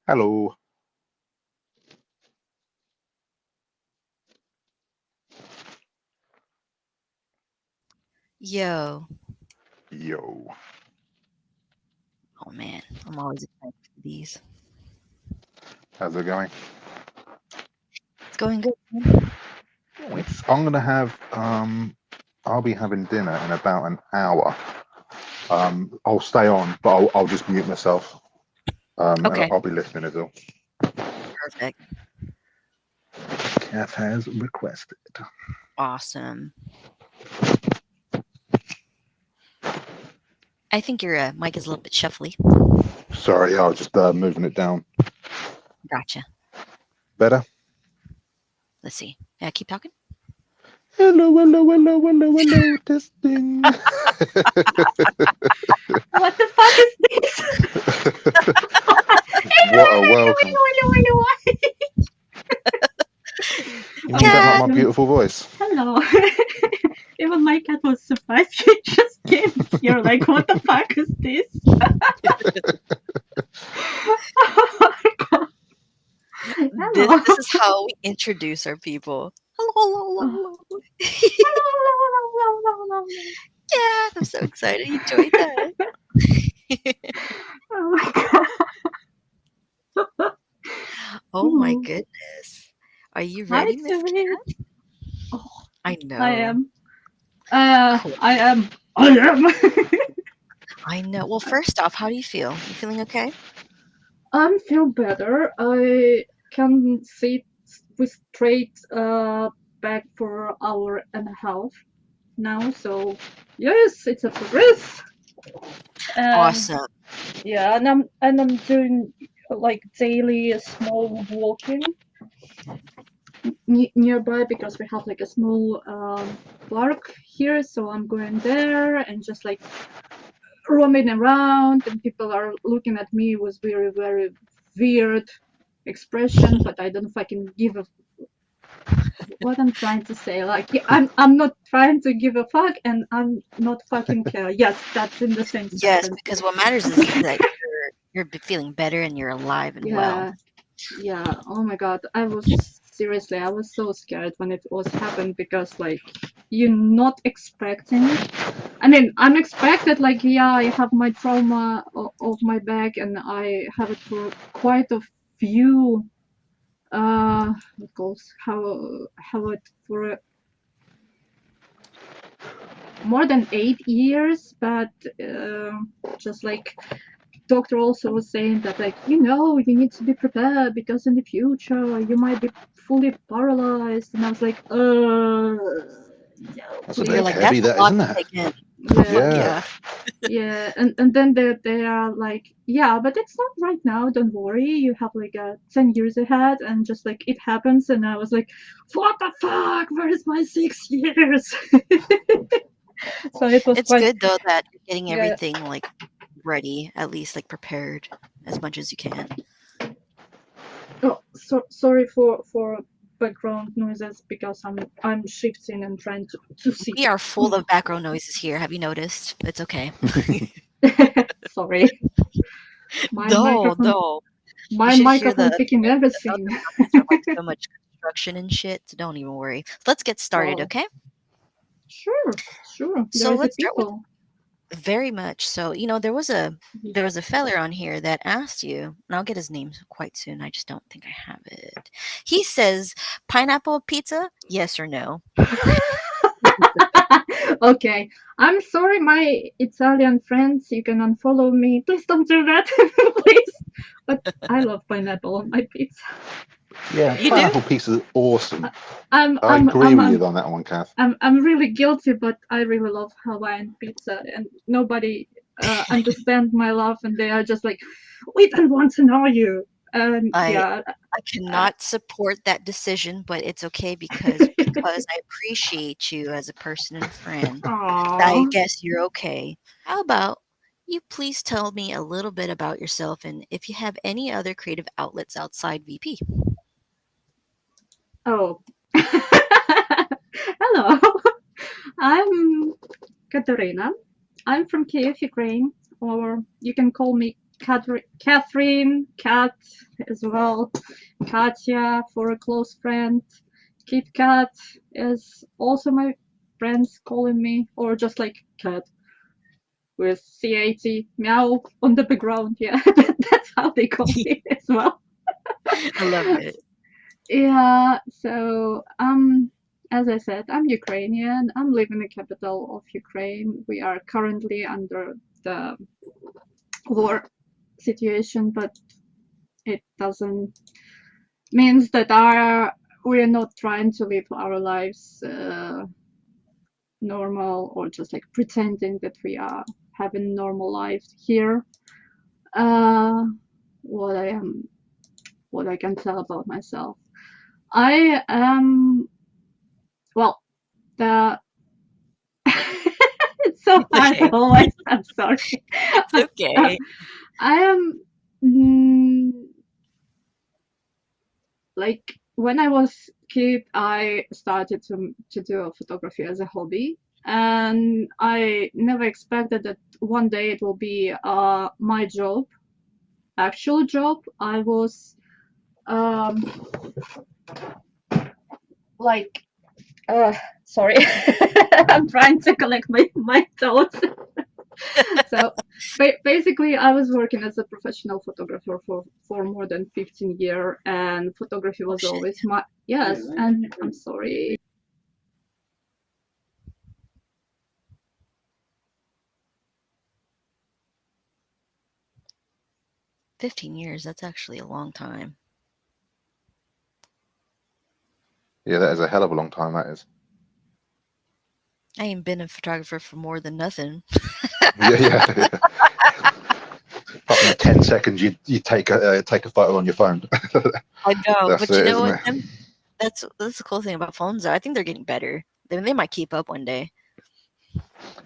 Hello. Yo, Yo. oh man, I'm always excited for these. How's it going? It's going good, man. I'm gonna have I'll be having dinner in about an hour. I'll stay on, but I'll just mute myself. And Okay, I'll be listening as well. perfect. Kath has requested. Awesome. I think your mic is a little bit shuffly. Sorry, I was just moving it down. Gotcha. Better? Let's see. Yeah, keep talking. Hello, hello, hello, hello, hello, testing. What the fuck is this? What a welcome. You mean you don't like Cat! my beautiful voice? Hello. Even my cat was surprised. She just came here like, what the fuck is this? This, Hello. this is how we introduce our people. Hello, hello, Oh, hello, hello. hello. Yeah, I'm so excited. You enjoyed that. Oh my god. Oh my Hmm. goodness. Are you Hi, ready, Miss Sweet. Cat? Oh, I I know. am. Cool. I am. I am. I know. Well, first off, how do you feel? You feeling okay? I feel better. I can sit with straight back for hour and a half now. So yes, it's a progress. And Awesome. yeah, and I'm doing like daily small walking nearby because we have like a small park here. So I'm going there and just like roaming around, and people are looking at me with very weird expression, but I don't fucking give a what I'm trying to say. Like yeah, I'm not trying to give a fuck, and I'm not fucking care. Yes, that's in the same Yes, sentence. because what matters is that you're feeling better and you're alive and well. Yeah, yeah. Oh my god, I was seriously, I was so scared when it was happened because like you're not expecting it. I mean, I'm expected like yeah, I have my trauma of my back, and I have it for quite a few what goes how it for more than 8 years, but uh, just like doctor also was saying that like you need to be prepared because in the future you might be fully paralyzed, and I was like no, That's a You're bit like, please. heavy, that's that a lot isn't to it? take in. Fuck Yeah, Yeah. yeah. yeah, and then they are like yeah, but it's not right now, don't worry, you have like 10 years ahead, and just like it happens, and I was like what the fuck, where is my 6 years? So it was It's quite good though that you're getting yeah. everything like ready, at least like prepared as much as you can. Oh, sorry for background noises because I'm shifting and trying to sit. We are full of background noises here. Have you noticed? It's okay. Sorry, my No, microphone no. You my should hear microphone picking the everything. other noises are like so much construction and shit. So don't even worry. Let's get started, Wow, okay? sure. There So is a let's start with people. very much. So, there was a feller on here that asked you, and I'll get his name quite soon. I just don't think I have it. He says, pineapple pizza, yes or no? Okay, I'm sorry, my Italian friends. You can unfollow me. Please don't do that, please. But I love pineapple on my pizza. Yeah, You do? pineapple pizza is awesome. I'm I I'm agree I'm with I'm you on that one, Kath. I'm really guilty, but I really love Hawaiian pizza, and nobody understand my love, and they are just like, we don't want to know you. And I yeah, I uh, cannot support that decision, but it's okay because I appreciate you as a person and a friend. I aw. guess you're okay. How about you please tell me a little bit about yourself and if you have any other creative outlets outside VP? Oh, hello. I'm Katerina. I'm from Kyiv, Ukraine, or you can call me Catherine, Kat as well, Katya for a close friend, Kit Kat is also my friends calling me, or just like Cat with CAT, meow on the background. Yeah, that's how they call me as well. I love it. Yeah, so as I said, I'm Ukrainian. I'm living in the capital of Ukraine. We are currently under the war situation, but it doesn't means that we're not trying to live our lives normal or just like pretending that we are having normal lives here. Uh, what I can tell about myself, I am well. The It's so It's hard okay. always. I'm sorry. It's okay. I am mm, like when I was kid, I started to do photography as a hobby, and I never expected that one day it will be my job, actual job. I was um like sorry, I'm trying to collect my thoughts. So basically, I was working as a professional photographer for more than 15 years, and photography Oh was shit. always my yes. And I'm sorry. 15 years, that's actually a long time. Yeah, that is a hell of a long time. That is. I ain't been a photographer for more than nothing. Yeah, yeah. Fucking 10 seconds, you take a photo on your phone. I know, That's but you it, know isn't what? it? That's the cool thing about phones, though. I think they're getting better. They might keep up one day.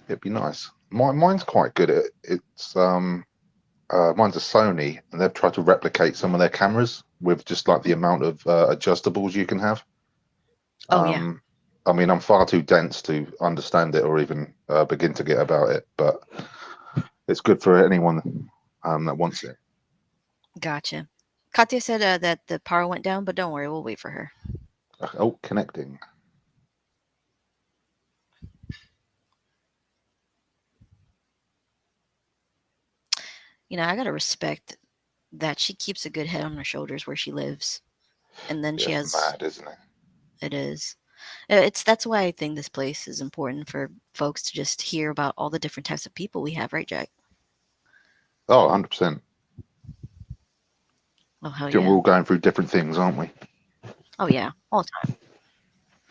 It'd be nice. Mine's quite good at it's mine's a Sony, and they've tried to replicate some of their cameras with just like the amount of adjustables you can have. Oh yeah, I mean, I'm far too dense to understand it or even begin to get about it, but it's good for anyone that wants it. gotcha. Katya said that the power went down, but don't worry, we'll wait for her. Oh, connecting. You know, I gotta respect that she keeps a good head on her shoulders where she lives, and then Yeah, she it's has. mad, isn't it? It is. That's why I think this place is important for folks to just hear about all the different types of people we have, right, Jack? Oh, 100%. Oh hell We're yeah! all going through different things, aren't we? Oh yeah, all the time.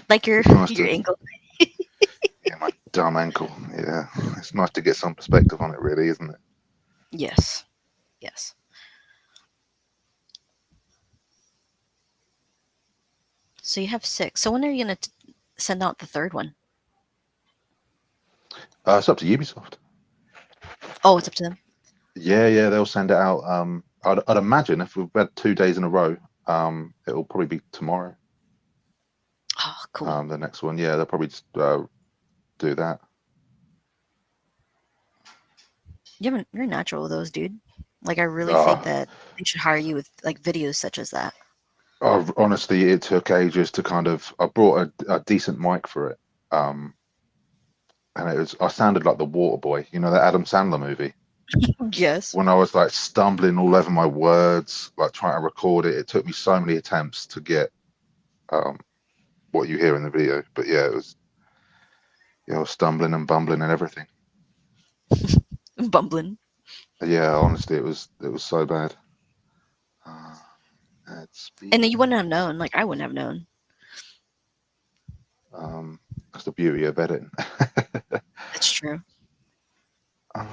Like your It's nice your to, ankle. yeah, my dumb ankle. Yeah, it's nice to get some perspective on it, really, isn't it? Yes, yes. So you have six. So when are you gonna send out the third one? It's up to Ubisoft. Oh, it's up to them. Yeah, they'll send it out. I'd imagine if we've had 2 days in a row, it'll probably be tomorrow. Oh, cool. The next one, yeah, they'll probably just do that. You're a natural with those, dude. Like I really think Uh, that they should hire you with like videos such as that. Honestly, it took ages to kind of. I brought a decent mic for it, and I sounded like the Water Boy, you know, that Adam Sandler movie. Yes. When I was like stumbling all over my words, like trying to record it, it took me so many attempts to get um, what you hear in the video. But yeah, it was, I was stumbling and bumbling and everything. Bumbling. Yeah, honestly, it was so bad. Uh, And then you speaker. wouldn't have known. Like I wouldn't have known. That's the beauty of editing. It's true.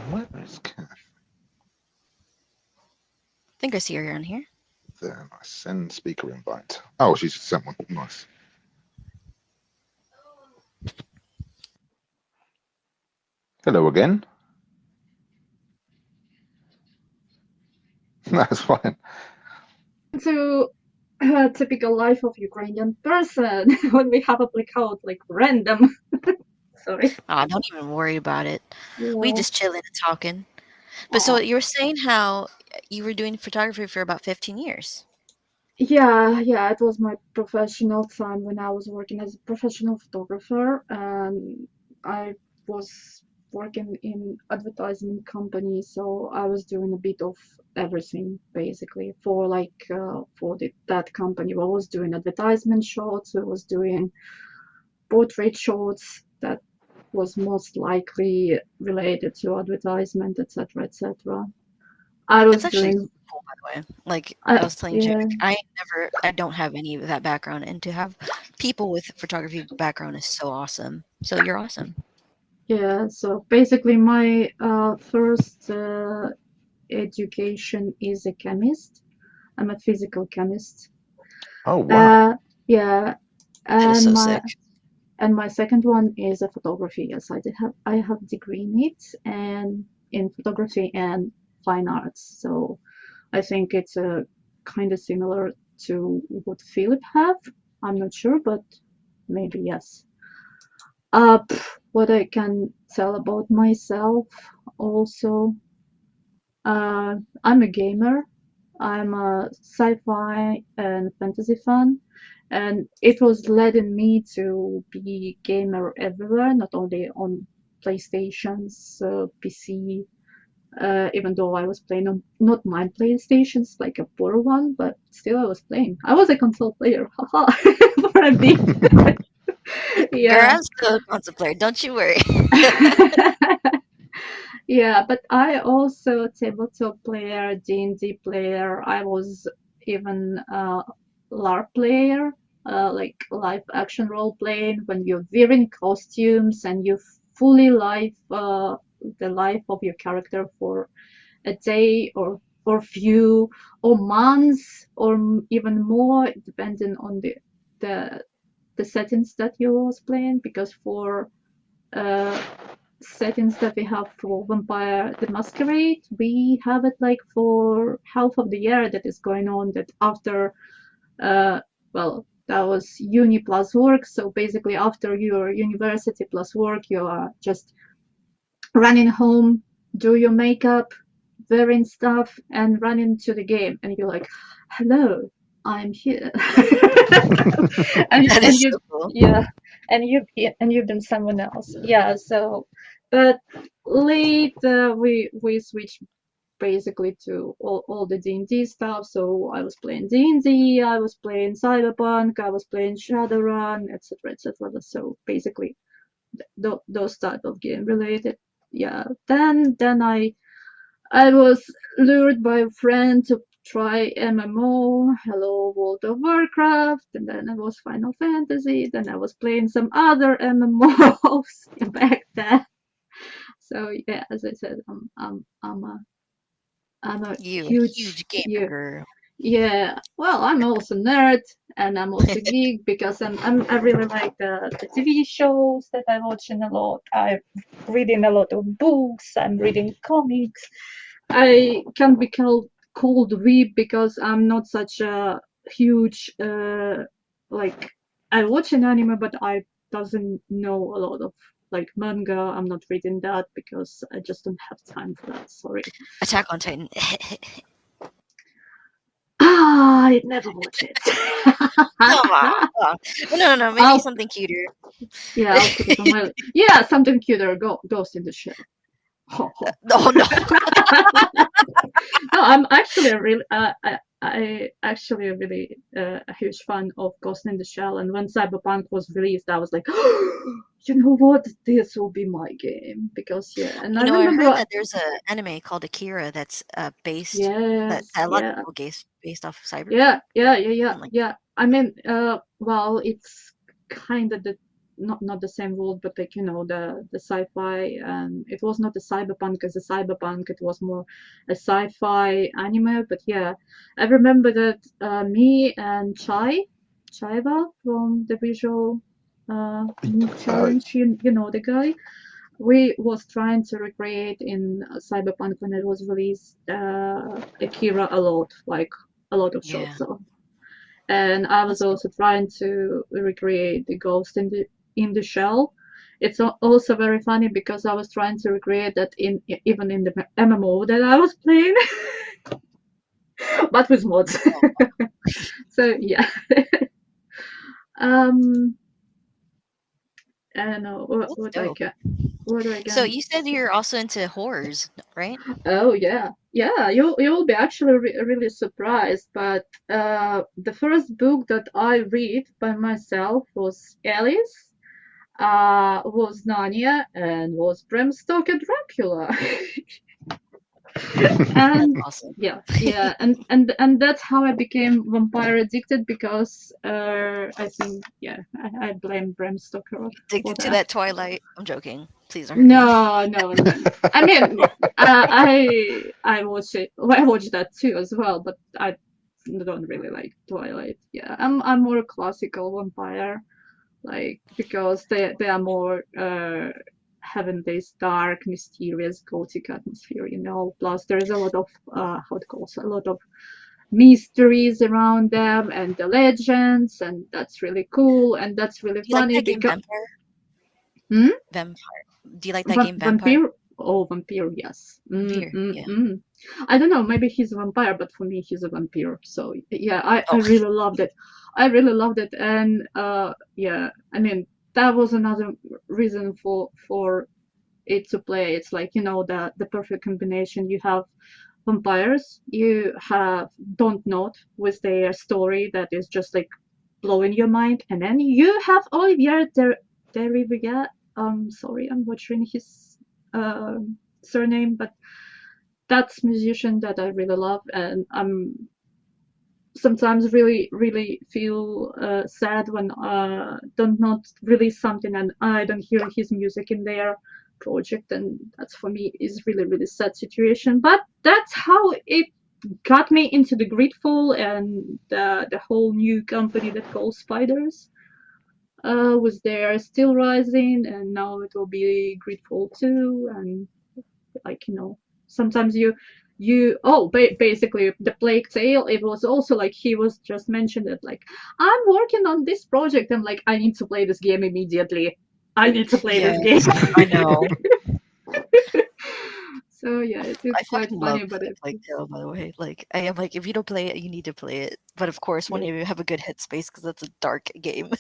Where is Kath? I think I see her on here. There, nice. Send speaker invite. Oh, she's sent one. Nice. Hello again. That's fine. To a typical life of Ukrainian person when we have a blackout, like random. Sorry. Oh, don't even worry about it. We Yeah. just chilling and talking. But so Oh, you were saying how you were doing photography for about 15 years. Yeah, it was my professional time when I was working as a professional photographer, and I was working in advertising company, so I was doing a bit of everything basically for that company. I was doing advertisement shots, I was doing portrait shots that was most likely related to advertisement, etc., etc. I That's was actually doing, cool, by the way. Like I was telling Jake, yeah. I don't have any of that background, and to have people with photography background is so awesome. So you're awesome. Yeah, so basically my first education is a chemist. I'm a physical chemist. Oh wow. Uh, yeah, That is and so my sick. and my second one is a photography. Yes, I have degree in it and in photography and fine arts. So I think it's kind of similar to what Philip have. I'm not sure, but maybe yes. What I can tell about myself also, I'm a gamer. I'm a sci-fi and fantasy fan, and it was leading me to be gamer everywhere, not only on PlayStations, PC. Even though I was playing on not my PlayStations, like a poor one, but still I was playing. I was a console player, haha, for a bit. Girl, Yeah. I'm still a console player. Don't you worry. Yeah, but I also tabletop player, D&D player. I was even a LARP player, like live action role playing when you're wearing costumes and you fully live the life of your character for a day or few or months or even more, depending on the the settings that you was playing. Because for uh, settings that we have for Vampire the Masquerade, we have it like for half of the year that is going on. That after, well, that was uni plus work. So basically, after your university plus work, you are just running home, do your makeup, wearing stuff, and running to the game. And you're like, hello, I'm here. and That and is you so cool. yeah, and you've been someone else. Yeah, so but later we switched basically to all the D&D stuff. So I was playing D&D, I was playing Cyberpunk, I was playing Shadowrun, etc., etc. So basically those type of game related. Yeah. Then I was lured by a friend to try MMO, Hello World of Warcraft, and then I was Final Fantasy, then I was playing some other MMOs back then. So yeah, as I said, I'm a You a huge, huge gamer yeah, girl. yeah. Well, I'm also nerd and I'm also geek because I really like the TV shows that I'm watching a lot. I'm reading a lot of books. I'm reading comics. I can be called weeb because I'm not such a huge like I watch an anime, but I doesn't know a lot of like manga. I'm not reading that because I just don't have time for that. Sorry. Attack on Titan. Ah, I'd never watch it. Come on. Oh. No, no, no. Maybe I'll something cuter. yeah, I'll put it on my yeah, something cuter. Ghost in the Shell. Ho, ho. Oh no. No, I'm actually a really I actually a really a huge fan of Ghost in the Shell. And when Cyberpunk was released, I was like, you know what, this will be my game because yeah. And I I heard remember, that there's a anime called Akira that's based yes, that a lot of yeah, people based off of yeah, Cyberpunk. yeah, yeah, yeah, I'm like, yeah. I mean, well, it's kind of the not the same world, but like the sci-fi, and it was not a cyberpunk as a cyberpunk. It was more a sci-fi anime. But yeah, I remember that me and Chaiba from the Visual Move Uh, Challenge, you know the guy. We was trying to recreate in Cyberpunk when it was released Akira a lot, like a lot of yeah, shots of. And I was that's cool. also trying to recreate the ghost in the shell. It's also very funny because I was trying to recreate that in even in the MMO that I was playing. but with mods. So yeah. um, I don't know That's what dope. what I So can you said say. you're also into horrors, right? Oh yeah, yeah. You'll be actually really surprised. But the first book that I read by myself was Alice, was Narnia, and was Bram Stoker Dracula. That's And awesome. yeah, and that's how I became vampire addicted, because I think, yeah, I blame Bram Stoker for Addicted to that. that Twilight. I'm joking. Please don't hurt me. No. I mean, I watch it. Well, I watch that too as well, but I don't really like Twilight. Yeah, I'm more a classical vampire, like, because they are more having this dark, mysterious, gothic atmosphere. Plus there's a lot of how it calls a lot of mysteries around them and the legends, and that's really cool and that's really Do you like funny that game because. Vampire? Hmm? Vampire. Do you like that game Vampire? Vampire? Oh, vampire, yes. Vampire. Yeah. I don't know, maybe he's a vampire, but for me, he's a vampire. So, yeah, I Oh, really loved it. I really loved it. And, yeah, I mean, that was another reason for it to play. It's like, the perfect combination. You have vampires, you have Don't Not with their story that is just like blowing your mind, and then you have Olivier Derivière. Sorry, I'm butchering his uh, surname, but that's musician that I really love, and I'm sometimes really feel sad when don't not release something and I don't hear his music in their project, and that's for me is really sad situation. But that's how it got me into the Gridfall and the whole new company that calls Spiders was there, still rising, and now it will be Gridfall 2. And like, sometimes basically the Plague Tale, it was also like he was just mentioned it, like, I'm working on this project, and like, I need to play this game immediately. I need to play this game. yes. I know. So yeah, I it's quite fucking love funny, but the Plague Tale, by the way. Like, I am like, if you don't play it, you need to play it. But of course, when yeah. you have a good headspace, because that's a dark game.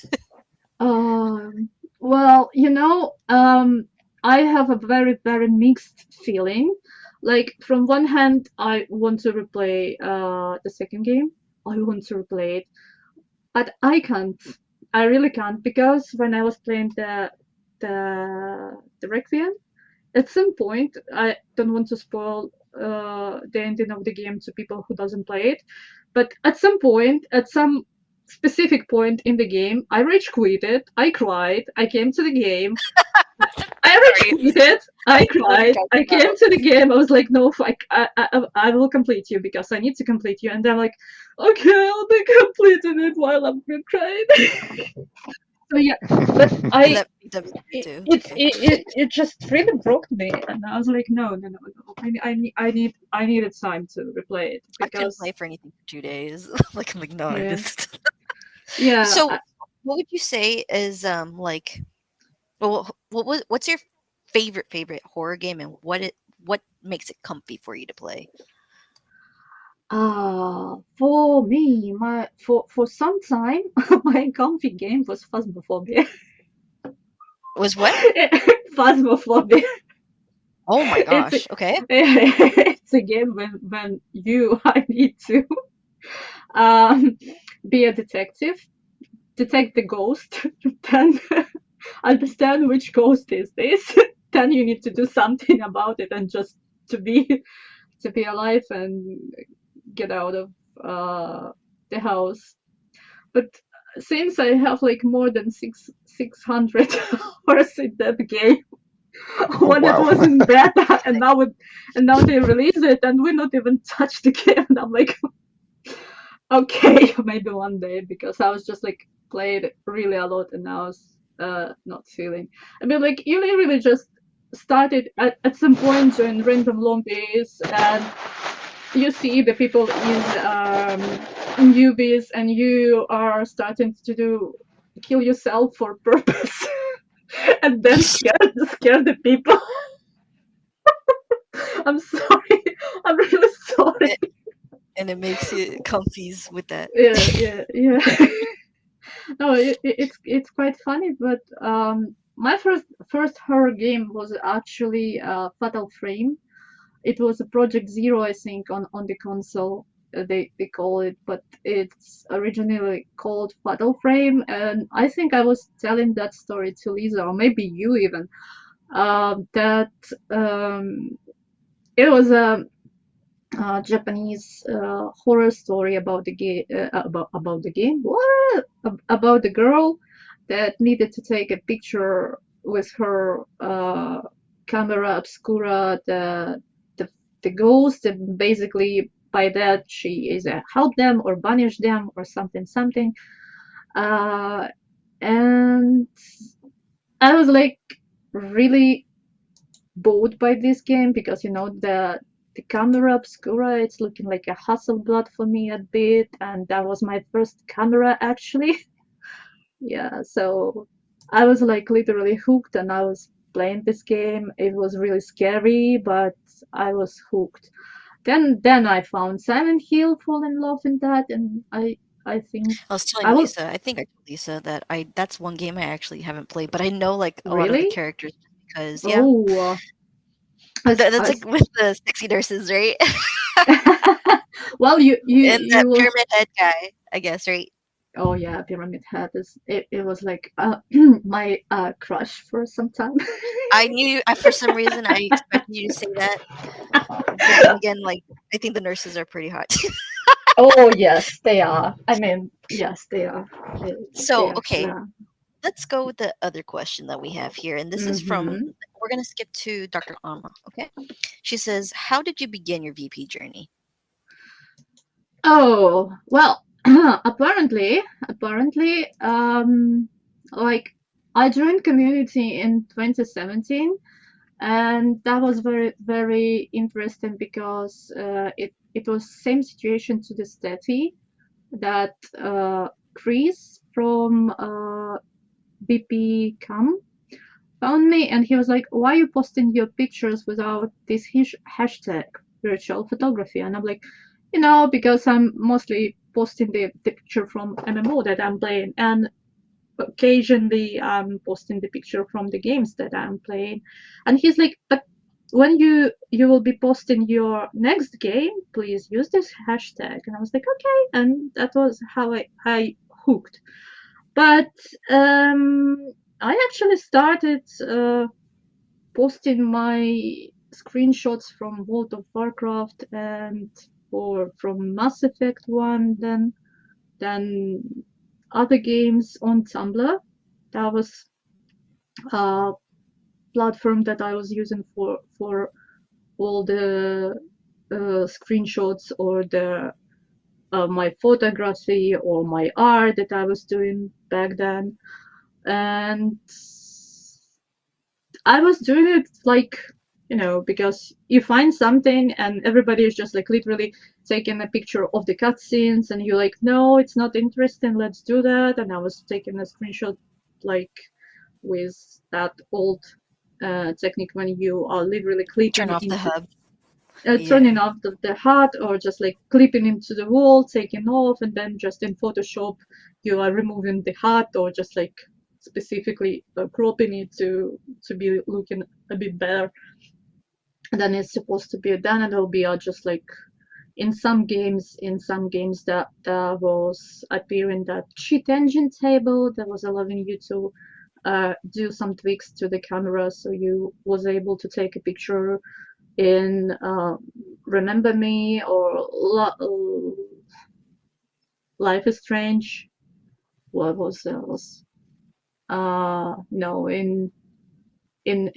Well, I have a very mixed feeling. Like, from one hand, I want to replay the second game. I want to replay it, but I can't. I really can't, because when I was playing the Requiem, at some point, I don't want to spoil the ending of the game to people who doesn't play it, but at some point, at some specific point in the game, I rage quitted, I cried, I came to the game, I rage Sorry. quitted, I I know what you're cried, I talking came about. to the game, I was like, no, I will complete you because I need to complete you, and they're like, okay, I'll be completing it while I'm crying. So yeah, but Do I that BW2 it, too. It's it okay. it it just really broke me, and I was like, no. I needed time to replay it I couldn't because play for anything for 2 days. Like, I'm like, no, I yeah, just. yeah. So, what would you say is like? Well, what's your favorite horror game, and what makes it comfy for you to play? For me, for some time, my comfy game was Phasmophobia. Was what? Phasmophobia. Oh my It's a, gosh. Okay. it's a game when I need to um be a detective, detect the ghost, then understand which ghost is this. Then you need to do something about it, and just to be alive and get out of the house. But since I have like more than 600 hours in that game, Oh when it wow. was in beta, and now they release it, and we not even touch the game, and I'm like, okay, maybe one day, because I was just like played really a lot, and I was not feeling. I mean, like, you really just started at some point doing random lobbies, and you see the people in newbies, and you are starting to do kill yourself for purpose, and then scare the people. I'm sorry. I'm really sorry. And it makes you comfies with that. Yeah. No, it's quite funny, but my first horror game was actually Fatal Frame. It was a Project Zero, I think, on the console. They call it, but it's originally called Fatal Frame. And I think I was telling that story to Lisa, or maybe you even, that it was a Japanese horror story about the game, about the game. What? About the girl that needed to take a picture with her camera obscura the the ghost, and basically by that she is help them or banish them or something. Uh, and I was like really bought by this game because the camera obscura, it's looking like a Hasselblad for me a bit, and that was my first camera actually. Yeah, so I was like literally hooked, and I was playing this game. It was really scary, but I was hooked. Then I found Silent Hill, fall in love in that, and I think I was telling I will Lisa, I think I told Lisa that that's one game I actually haven't played, but I know like a lot of the really. characters because yeah, Oh, that's as like with the sexy nurses, right? well, And that you will. pyramid head guy, I guess, right? Oh yeah, Pyramid Head is it was like my crush for some time. I knew for some reason I expected you to say that, but then again, like I think the nurses are pretty hot. Oh yes, they are. I mean, yes, they are. They So actually okay, are. let's go with the other question that we have here, and this is from. Hmm. We're gonna skip to Dr. Alma. Okay, she says, "How did you begin your VP journey?" Oh well, apparently, like I joined community in 2017, and that was very interesting because it was same situation to the Steffi that Chris from BP Cam found me, and he was like, "Why are you posting your pictures without this hashtag virtual photography?" And I'm like, because I'm mostly posting the picture from MMO that I'm playing, and occasionally I'm posting the picture from the games that I'm playing. And he's like, "But when you will be posting your next game, please use this hashtag." And I was like, "Okay," and that was how I hooked. But I actually started posting my screenshots from World of Warcraft and or from Mass Effect 1, then other games on Tumblr. That was a platform that I was using for all the screenshots or the my photography or my art that I was doing back then. And I was doing it like, because you find something and everybody is just like literally taking a picture of the cutscenes, and you're like, no, it's not interesting, let's do that. And I was taking a screenshot like with that old technique when you are literally Turn clipping off the into hub. turning Yeah. off the HUD, or just like clipping into the wall, taking off, and then just in Photoshop you are removing the HUD, or just like specifically cropping it to be looking a bit better than it's supposed to be. Then it'll be just like in some games that was appearing that cheat engine table that was allowing you to do some tweaks to the camera, so you was able to take a picture in Remember Me or Life is Strange. What was else? No, in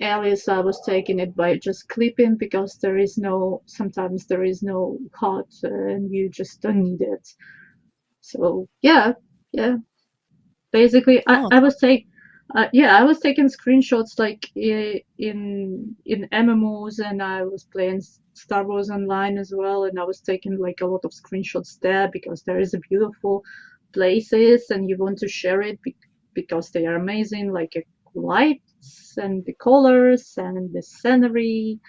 Alice I was taking it by just clipping because sometimes there is no cut and you just don't need it. So yeah. Basically, Oh, I was taking screenshots like in MMOs, and I was playing Star Wars Online as well, and I was taking like a lot of screenshots there because there is a beautiful places, and you want to share it because they are amazing, like lights and the colors and the scenery.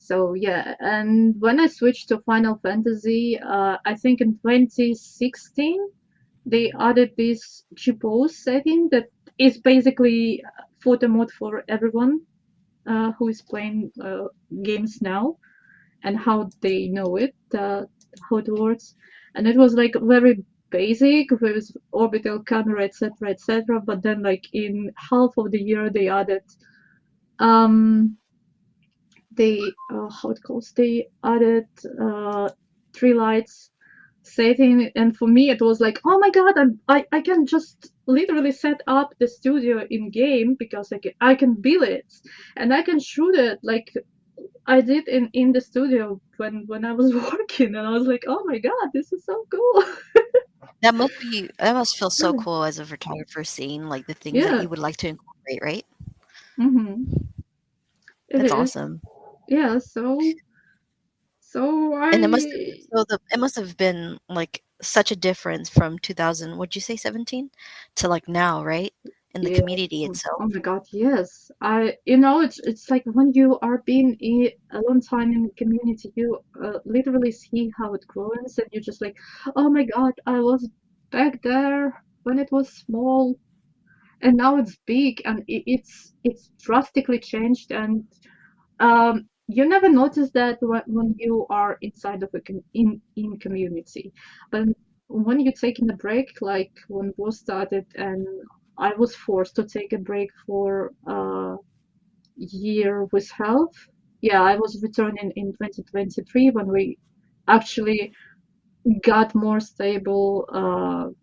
So yeah, and when I switched to Final Fantasy, I think in 2016 they added this GPO setting that is basically photo mode for everyone who is playing games now and how they know it, how it works. And it was like very basic with orbital camera, etc., etc. But then, like in half of the year, they added um how it calls they added three lights setting, and for me it was like, oh my god, I can just literally set up the studio in game because I can build it and I can shoot it like I did in the studio when I was working, and I was like, oh my god, this is so cool. That must feel so Really? cool as a photographer, seeing like the things that Yeah. you would like to incorporate, right? Mm-hmm. It That's is. awesome. Yeah. So And I it must have been like such a difference from 2000, what'd you say, 17 to like now, right? In the Yeah. community Oh itself. my God, yes. It's like when you are being a long time in the community, you literally see how it grows, and you're just like, oh my God, I was back there when it was small, and now it's big, and it's drastically changed, and you never notice that when you are inside of in community, but when you're taking a break, like when war started, and I was forced to take a break for a year with health. Yeah, I was returning in 2023 when we actually got more stable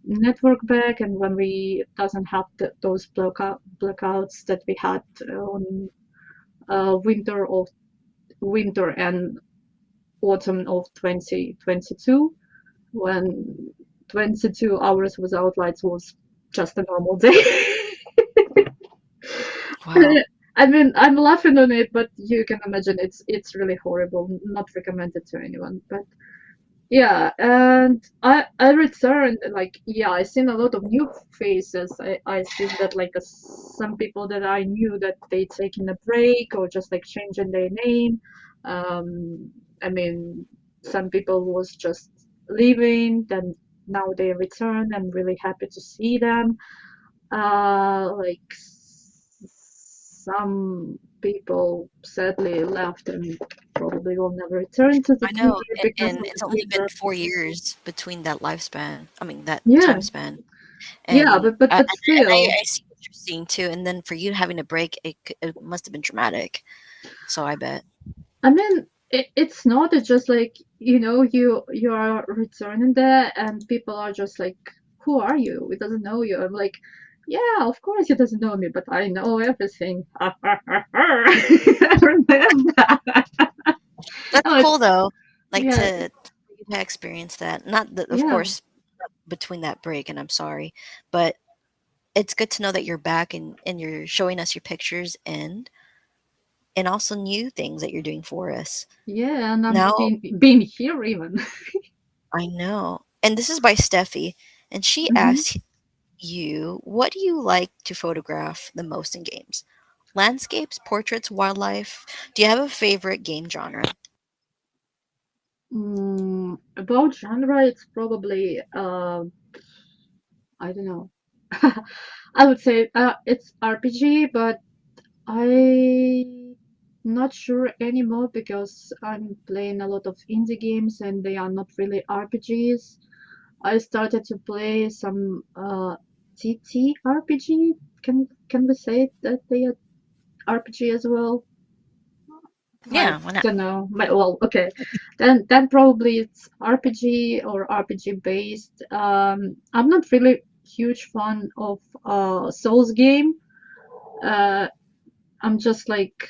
network back, and when we doesn't have those blackouts that we had on winter and autumn of 2022, when 22 hours without lights was just a normal day. Wow. I mean, I'm laughing on it, but you can imagine it's really horrible. Not recommended to anyone. But yeah, and I returned, like, yeah, I seen a lot of new faces. I seen that, like, some people that I knew that they taking a break or just like changing their name. I mean, some people was just leaving, then now they return. I'm really happy to see them. Like some people sadly left and probably will never return to the I know, community because and of it's the only been fear. 4 years between that lifespan. I mean, that Yeah, time span. yeah, And but still, I see what you're seeing too. And then for you having a break, it must have been traumatic. So I bet. I mean, it's not. It's just like you are returning there, and people are just like, "Who are you? It doesn't know you." I'm like, "Yeah, of course it doesn't know me, but I know everything." I remember. That's Oh, cool though. Like yeah, for you to experience that. Not that, of yeah, course, between that break, and I'm sorry, but it's good to know that you're back and you're showing us your pictures and also new things that you're doing for us. yeah, and I'm Now, being here even. I know. And this is by Steffi, and she Mhm. asked you, what do you like to photograph the most in games? Landscapes, portraits, wildlife? Do you have a favorite game genre? About genre, it's probably I don't know. I would say it's RPG, but I not sure anymore because I'm playing a lot of indie games and they are not really RPGs. I started to play some TTRPG. Can we say that they are RPG as well? I Yeah, why not? don't know. Well, okay. Then probably it's RPG or RPG based. I'm not really huge fan of Souls game. Uh, I'm just like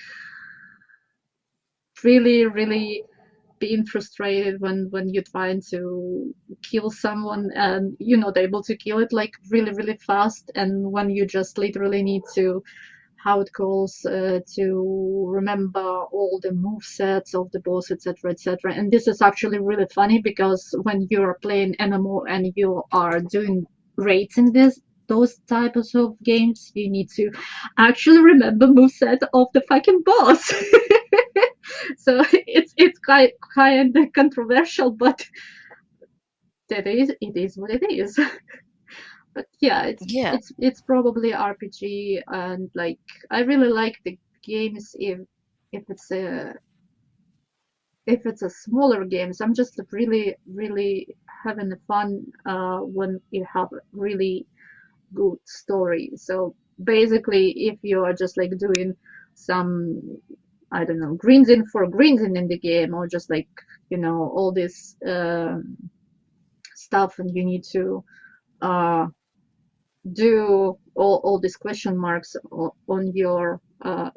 really being frustrated when you're trying to kill someone and you're not able to kill it like really fast, and when you just literally need to how it calls to remember all the move sets of the boss, etc., etc. And this is actually really funny because when you're playing MMO and you are doing raids in those types of games, you need to actually remember moveset of the fucking boss. So it's kind of controversial, but it is what it is. But yeah, Yeah, it's probably RPG, and like I really like the games if it's a if it's a smaller games. I'm just really having fun when you have a really good story. So basically, if you are just like doing some, I don't know, greens in the game, or just like, all this stuff, and you need to uh, do all these question marks on your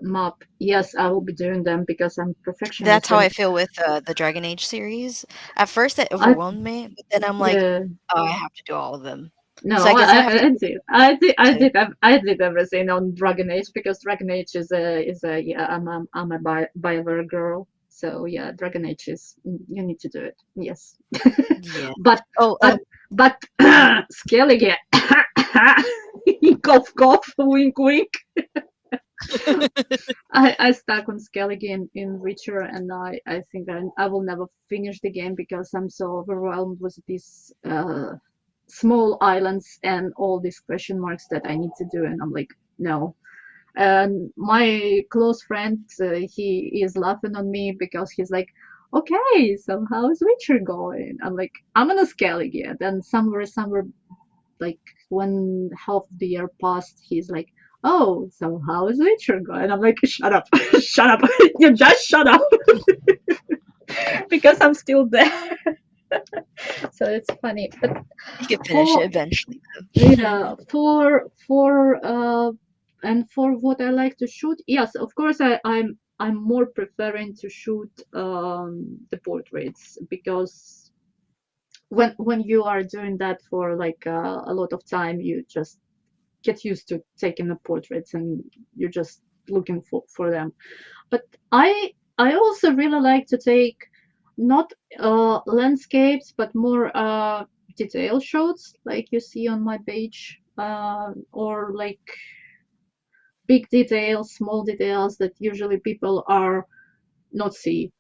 map. Yes, I will be doing them because I'm that's perfectionist, how and I feel with the Dragon Age series. At first, it I overwhelmed me, but then I'm like, yeah. oh, I have to do all of them. So No, I guess I have to do I two. did, I did everything on Dragon Age because Dragon Age is a yeah. I'm a BioWare girl, so yeah, Dragon Age is you need to do it. Yes, Yeah. but Oh, but Skellige, cough cough, wink wink. I stuck on Skellige in Witcher, and I think I will never finish the game because I'm so overwhelmed with these small islands and all these question marks that I need to do, and I'm like, no. And my close friend, he is laughing on me because he's like, okay, so how's Witcher going? I'm like, I'm on a Skellige. Then somewhere, like when half the year passed, he's like, oh, so how is Witcher going? I'm like, shut up, shut up, you just shut up, because I'm still there. So it's funny, but you can finish for it eventually, though. yeah, and for what I like to shoot, yes, of course, I'm more preferring to shoot the portraits, because when you are doing that for like a lot of time, you just get used to taking the portraits, and you're just looking for them. But I also really like to take not landscapes, but more detail shots, like you see on my page, or like big details, small details that usually people are not see.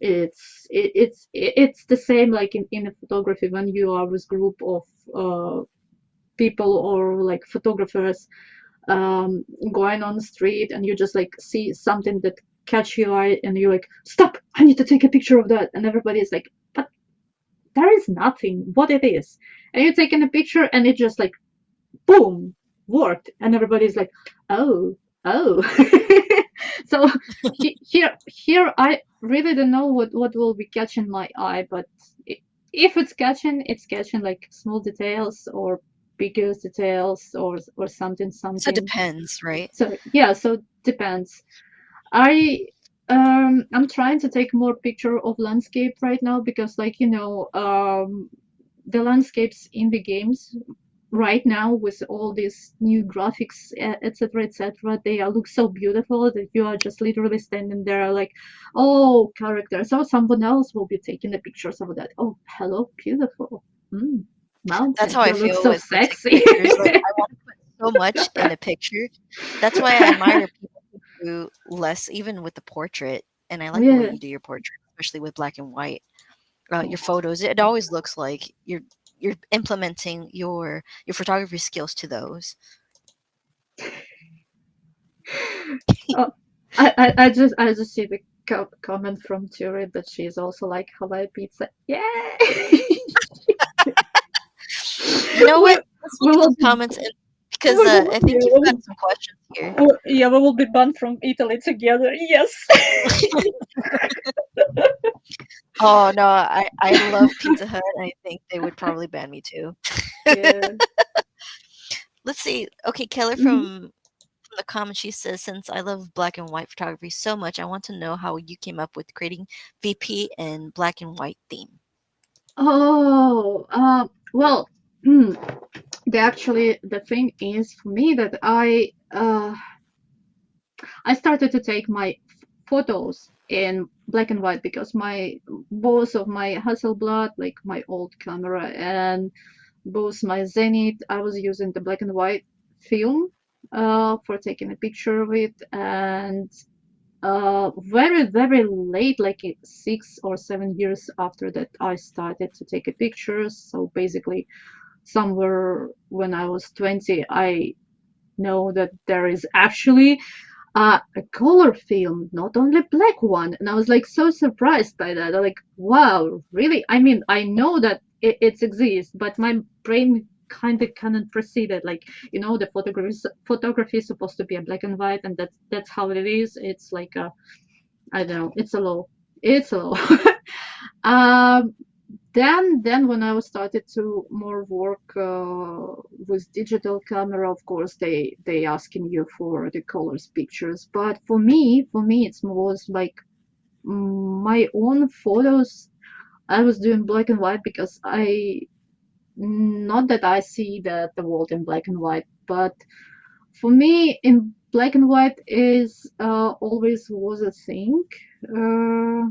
It's the same like in a photography when you are with group of people or like photographers going on the street, and you just like see something that catch your eye, and you're like, stop, I need to take a picture of that, and everybody is like, but there is nothing, what it is, and you're taking a picture, and it just like boom, worked, and everybody's like, oh, oh. So here I really don't know what will be catching my eye, but if it's catching like small details or bigger details, or something So it something. depends, right? So yeah, so depends. I I'm trying to take more picture of landscape right now, because like the landscapes in the games right now, with all these new graphics, etc etc, they look so beautiful that you are just literally standing there like, oh, characters, or someone else will be taking the pictures of that. Oh, hello, beautiful. That's Mountain, how I you look feel so with taking sexy. pictures. Like, I want to put so much in a picture. That's why I admire people who do less, even with the portrait. And I like the way Yeah. you do your portrait, especially with black and white. Your photos, it always looks like you're implementing your photography skills to those. Oh, I just see the comment from Turi that she's also like Hawaii pizza. Yeah. You know we, what? Let's we look at will those be comments, and because I think you've got some questions here. yeah, we will be banned from Italy together. Yes. Oh no, I love Pizza Hut. And I think they would probably ban me too. Yeah. Let's see. Okay, Keller Mhm. from the comments, she says, since I love black and white photography so much, I want to know how you came up with creating VP and black and white theme. Oh, well, the thing is for me that I started to take my photos in black and white, because my both of my Hasselblad, like my old camera, and both my Zenith, I was using the black and white film for taking a picture of it, and very, very late, like 6 or 7 years after that, I started to take pictures. So basically, somewhere when I was 20, I know that there is actually a color film, not only black one. And I was like so surprised by that. I'm like, wow, really? I mean, I know that it exists, but my brain kind of cannot proceed it. Like, the photography is supposed to be a black and white, and that's how it is. It's like I don't know, it's a law. It's a law. um, then when I was started to more work with digital camera, of course they asking you for the colors pictures. But for me it was like my own photos. I was doing black and white because I not that I see the world in black and white, but for me in black and white is always was a thing. Uh,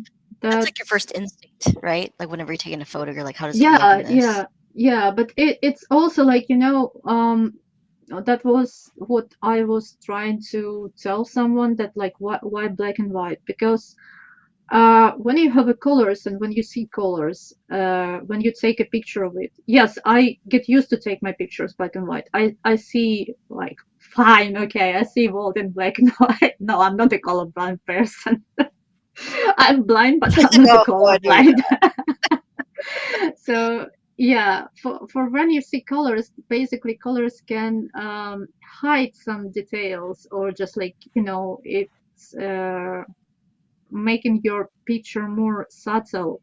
That's that like your first instinct, right? Like whenever you're taking a photo, you're like, how does it look yeah, in this? yeah, but it's also like, that was what I was trying to tell someone, that like why black and white? Because when you have a colors and when you see colors, when you take a picture of it, yes, I get used to take my pictures black and white. I see like fine, okay, I see world in black and white. No, I'm not a colorblind person. I'm blind, but I'm not a No, no, no, you're colorblind. So yeah, for when you see colors, basically colors can hide some details, or just like, it's making your picture more subtle.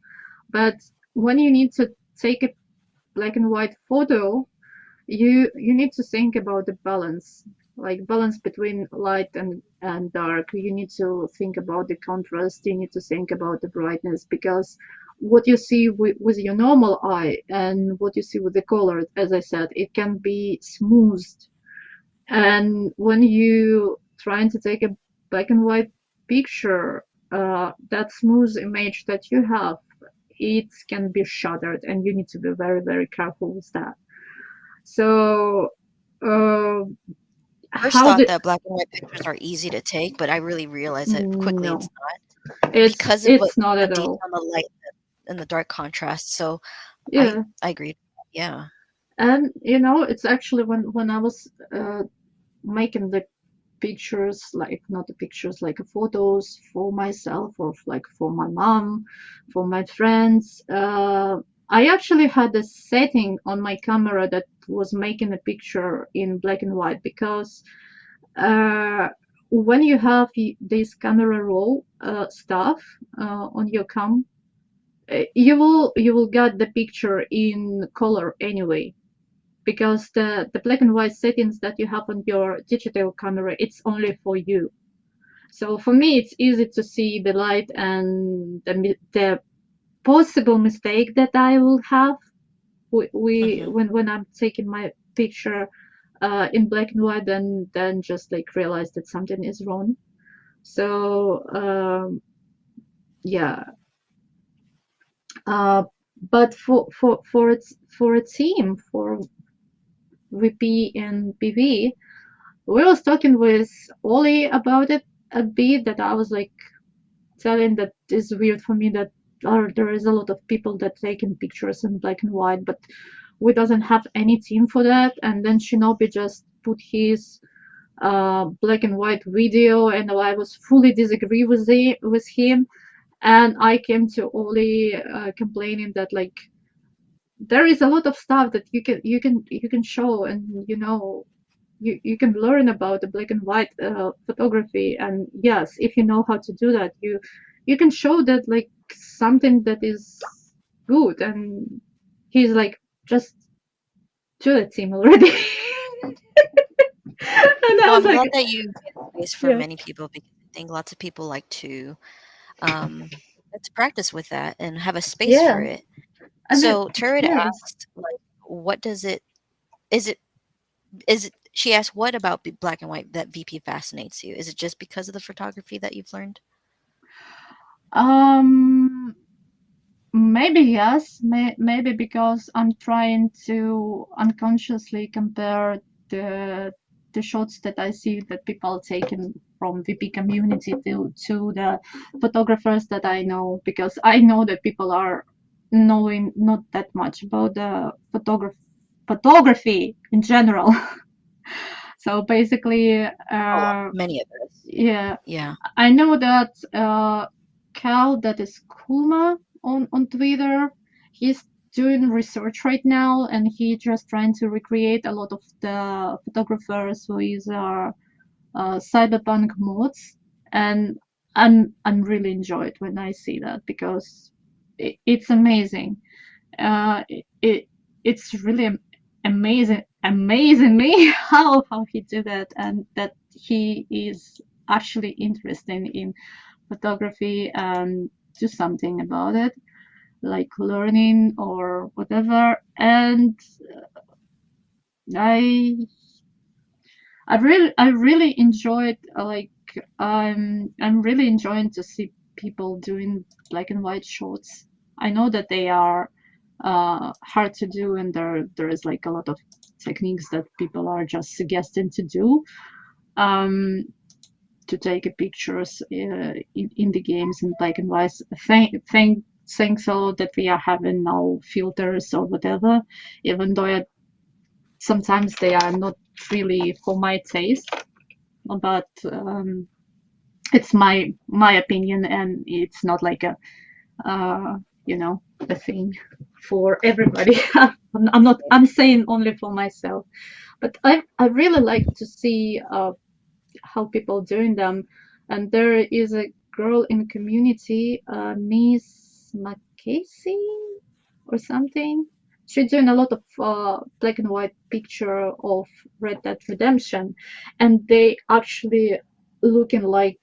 But when you need to take a black and white photo, you need to think about the balance, like balance between light and dark. You need to think about the contrast. You need to think about the brightness, because what you see with your normal eye and what you see with the color, as I said, it can be smoothed. And when you trying to take a black and white picture, that smooth image that you have, it can be shattered, and you need to be very, very careful with that. So, uh, first how thought the that black and white pictures are easy to take, but I really realized that quickly it's no, not it's because of what it's not the at detail all. on the light and the dark contrast. So I Yeah, I agree. Yeah. and it's actually when I was making the pictures, like not the pictures, like photos for myself, or like for my mom, for my friends. I actually had a setting on my camera that was making a picture in black and white, because uh, when you have this camera roll stuff on your cam, you will get the picture in color anyway, because the black and white settings that you have on your digital camera, it's only for you. So for me, it's easy to see the light and the possible mistake that I will have Hmm. when I'm taking my picture in black and white, and then just like realize that something is wrong. So yeah, uh, but for a team, for VP and PV, we was talking with Ollie about it a bit. That I was like telling that is weird for me, that there is a lot of people that taking pictures in black and white, but we doesn't have any team for that. And then Shinobi just put his black and white video, and I was fully disagree with him. And I came to Oli complaining that like there is a lot of stuff that you can show, and you can learn about the black and white photography. And yes, if you know how to do that, you can show that like something that is good. And he's like, just do the team already. And I No, was I'm like, glad that you made space for yeah, many people because I think lots of people um like to practice with that and have a space yeah, for it. I mean, So Turid yes. asked, like, what does it is it is it she asked what about black and white that VP fascinates you? Is it just because of the photography that you've learned? um Maybe yes, maybe because I'm trying to unconsciously compare the the shots that I see that people taken from VP community to the photographers that I know, because I know that people are knowing not that much about the photography in general. So basically, Oh, many of us. yeah, Yeah. I know that Cal, that is Kulma on Twitter, he's doing research right now, and he just trying to recreate a lot of the photographers who use cyberpunk mods, and I'm really enjoyed when I see that, because it's amazing. It's really amazing me how he did that, and that he is actually interested in photography and do something about it, like learning or whatever. And I I really enjoyed, I'm really enjoying to see people doing black and white shots. I know that they are hard to do, and there is like a lot of techniques that people are just suggesting to do, um, to take pictures in the games in black and white. Thanks a lot that we are having now filters or whatever, even though sometimes they are not really for my taste, but it's my opinion, and it's not like a thing for everybody. I'm saying only for myself, but I really like to see how people doing them. And there is a girl in the community, Miss Macasey or something. She's doing a lot of black and white picture of Red Dead Redemption, and they actually looking like,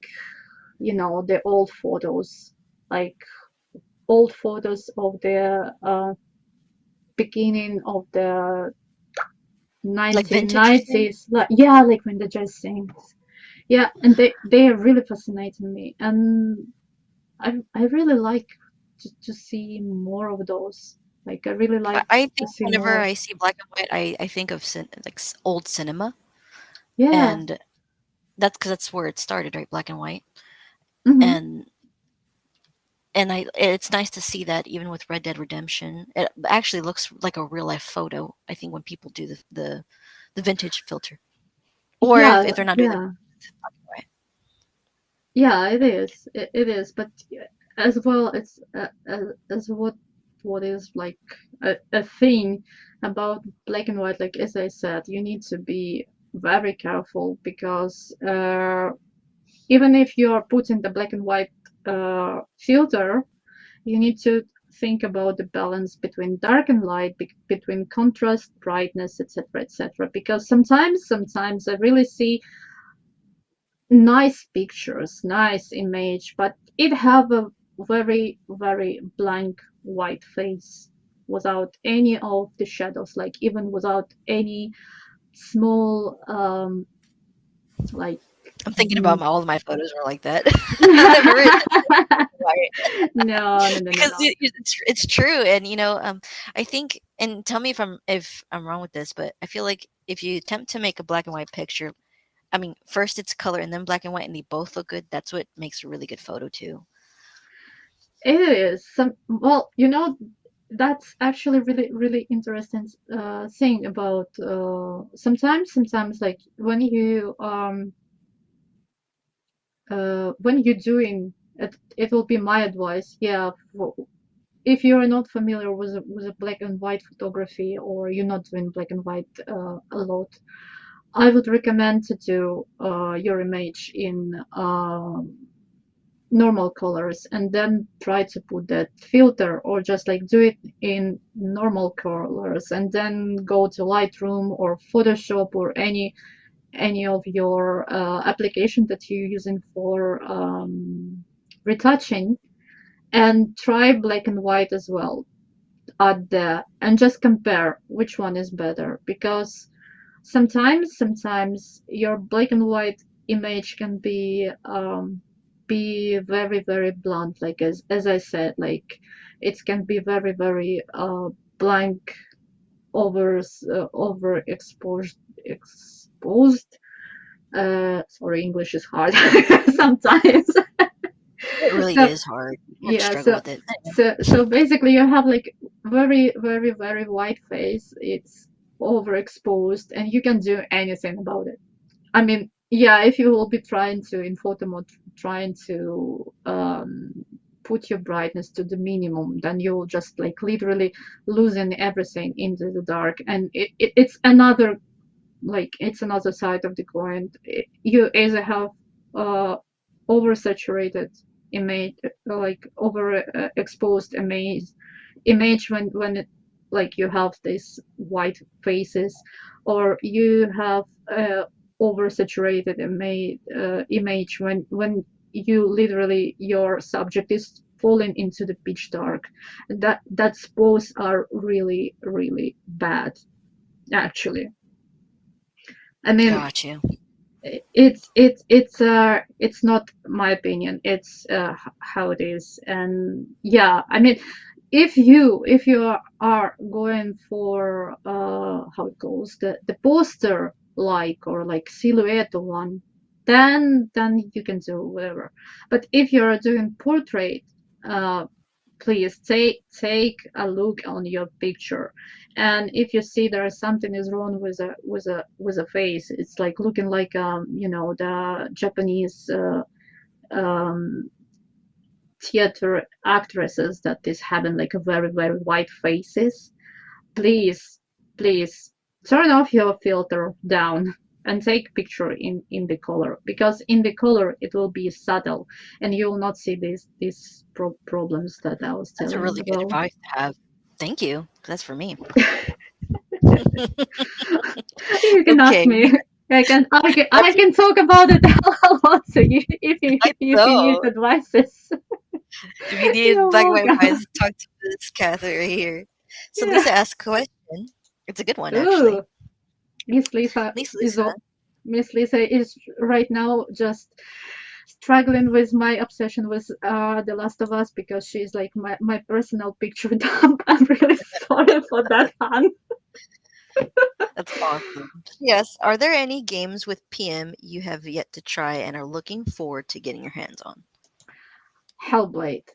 the old photos, like old photos of the beginning of the Like vintage, you say? 1990s, like, yeah, like when the jazz sings. Yeah, and they are really fascinating me, and I really like to see more of those. Like, I really like I to think see whenever more. I see black and white, I think of old cinema, Yeah. and that's because that's where it started, right? Black and white, Hmm. and it's nice to see that even with Red Dead Redemption, it actually looks like a real life photo. I think when people do the vintage filter, or Yeah, if they're not doing the yeah. black and white. Yeah, it is. It is, but as well, it's as what is like a thing about black and white. Like, as I said, you need to be very careful, because even if you are putting the black and white filter, you need to think about the balance between dark and light, between contrast, brightness, etc., etc. Because sometimes I really see nice pictures, nice image, but it have a very, very blank white face, without any of the shadows, like even without any small like I'm thinking about mm, all of my photos are like that. no, Whenever it's black and white. no, no, no, Because no. it's true, and I think, and tell me if I'm wrong with this, but I feel like if you attempt to make a black and white picture, I mean, first it's color and then black and white, and they both look good. That's what makes a really good photo too. It is well, that's actually really, really interesting thing about sometimes like when you're doing it, it will be my advice. Yeah, if you're not familiar with a black and white photography, or you're not doing black and white a lot, I would recommend to do your image in normal colors, and then try to put that filter, or just like do it in normal colors, and then go to Lightroom or Photoshop or any of your application that you're using for retouching, and try black and white as well, add there, and just compare which one is better, because sometimes your black and white image can be very, very blunt, like as I said, like it can be very, very blank, over overexposed exposed, Sorry, English is hard sometimes. It really So is hard. I had to yeah, struggle so with it. so basically you have like very very very white face. It's overexposed, and you can do anything about it. I mean, yeah, if you will be trying to in photo mode, trying to put your brightness to the minimum, then you'll just like literally losing everything into the dark, and it's another, like it's another side of the coin. You either have uh oversaturated image, like over exposed image when it, like you have these white faces, or you have oversaturated image when you literally your subject is falling into the pitch dark. That's both are really really bad, actually. I mean, Got you. it's not my opinion, it's how it is. And yeah, I mean, if you are going for how it goes, the poster like, or like silhouette one, then you can do whatever. But if you're doing portrait, uh please take a look on your picture, and if you see there is something is wrong with a face, it's like looking like the Japanese um theater actresses that is having like a very very white faces, please please turn off your filter down and take picture in the color, because in the color it will be subtle, and you will not see these problems that I was That's a telling really good about. advice to have. Thank you. That's for me. You can ask Okay. me. I Let's, can talk about it a lot. So I if you need know. advices, If you need you're black and white welcome. advice, talk to this Cather right here. So Yeah. Lisa asked a question. It's a good one, Ooh, actually. Miss Lisa Nice, is Lisa. Miss Lisa is right now just struggling with my obsession with The Last of Us, because she's like my personal picture dump. I'm really sorry for that, hon. That's awesome. Yes. Are there any games with PM you have yet to try and are looking forward to getting your hands on? Hellblade,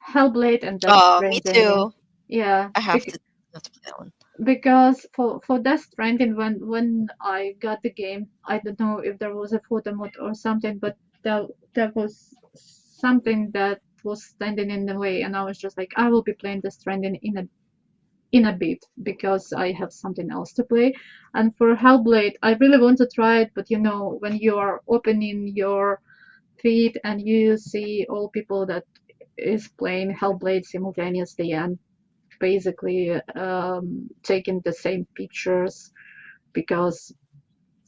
Hellblade, and Death Me Stranding. too. Yeah, I have to play that one. because for Death Stranding, when I got the game, I don't know if there was a photo mode or something, but there was something that was standing in the way, and I was just like, I will be playing Death Stranding in a bit because I have something else to play. And for Hellblade, I really want to try it, but when you are opening your feed and you see all people that is playing Hellblade simultaneously, and basically taking the same pictures, because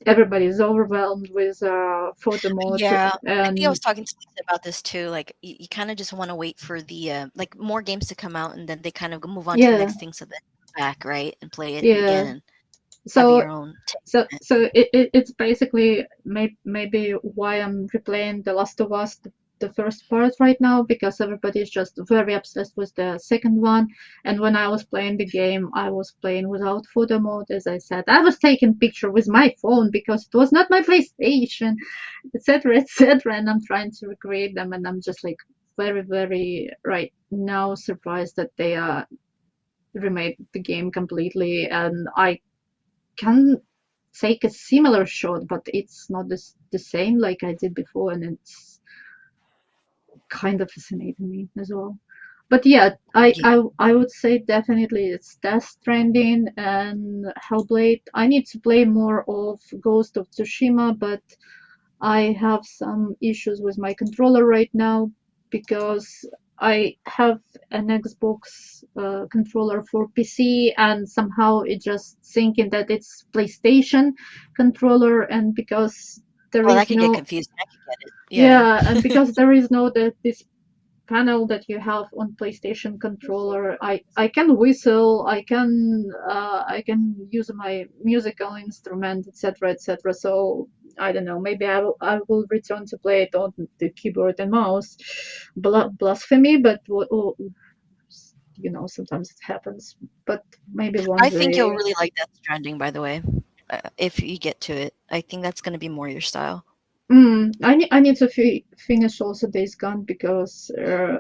everybody is overwhelmed with photo mode. Yeah, I think I was And talking to Lisa about this too. Like, you kind of just want to wait for the like more games to come out, and then they kind of move on to the yeah, next thing, so then back right and play it again yeah, and have so your own take on it. so it's basically maybe why I'm replaying The Last of Us, the first part right now, because everybody is just very obsessed with the second one. And when I was playing the game, I was playing without photo mode, as I said. I was taking picture with my phone because it was not my PlayStation, etc., etc. And I'm trying to recreate them, and I'm just like very, very right now surprised that they remade the game completely, and I can take a similar shot, but it's not the same like I did before, and it's kind of fascinating me as well. But yeah, Yeah, I would say definitely it's Death Stranding and Hellblade. I need to play more of Ghost of Tsushima, but I have some issues with my controller right now, because I have an Xbox controller for PC, and somehow it just thinking that it's PlayStation controller, and because there well, that is could get no, confusing. I could get it. Yeah, yeah, and because there is no this panel that you have on PlayStation controller, I can whistle, I can use my musical instrument, etc., etc. So I don't know. Maybe I will return to play it on the keyboard and mouse. Blasphemy, but sometimes it happens. But maybe one I think you'll day. really like Death Stranding. By the way, if you get to it. I think that's gonna be more your style. I need to finish also Days Gone because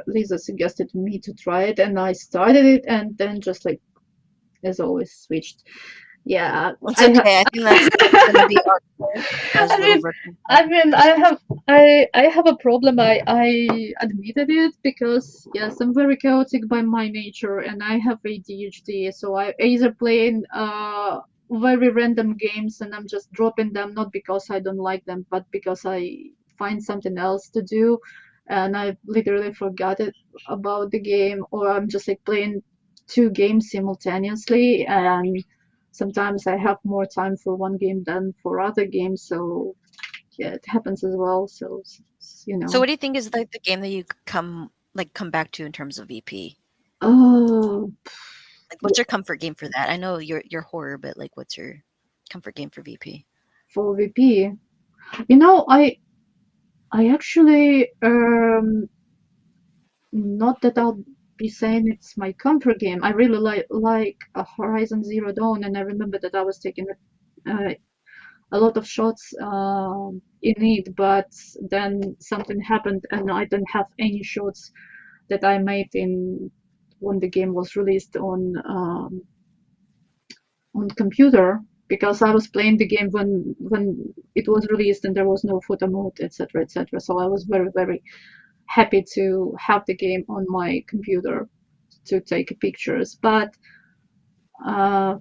Lisa suggested me to try it, and I started it, and then just like as always switched. Yeah, It's I have. okay. I think that's gonna be our goal as I little mean, virtual I mean, I persons. have, I have a problem. I admitted it because yes, I'm very chaotic by my nature, and I have ADHD. So I either play very random games, and I'm just dropping them not because I don't like them, but because I find something else to do, and I literally forgot it about the game, or I'm just like playing two games simultaneously, and sometimes I have more time for one game than for other games, so yeah, it happens as well. So you So, know, what do you think is like the game that you come back to in terms of VP? uh, Like, what's your comfort game for that? I know you're horror, but like, what's your comfort game for VP? for VP, you know, I actually not that I'll be saying it's my comfort game. I really like Horizon Zero Dawn, and I remember that I was taking a lot of shots in it, but then something happened, and I don't have any shots that I made in when the game was released on computer because I was playing the game when it was released and there was no photo mode, etc., etc. So I was very happy to have the game on my computer to take pictures. But uh,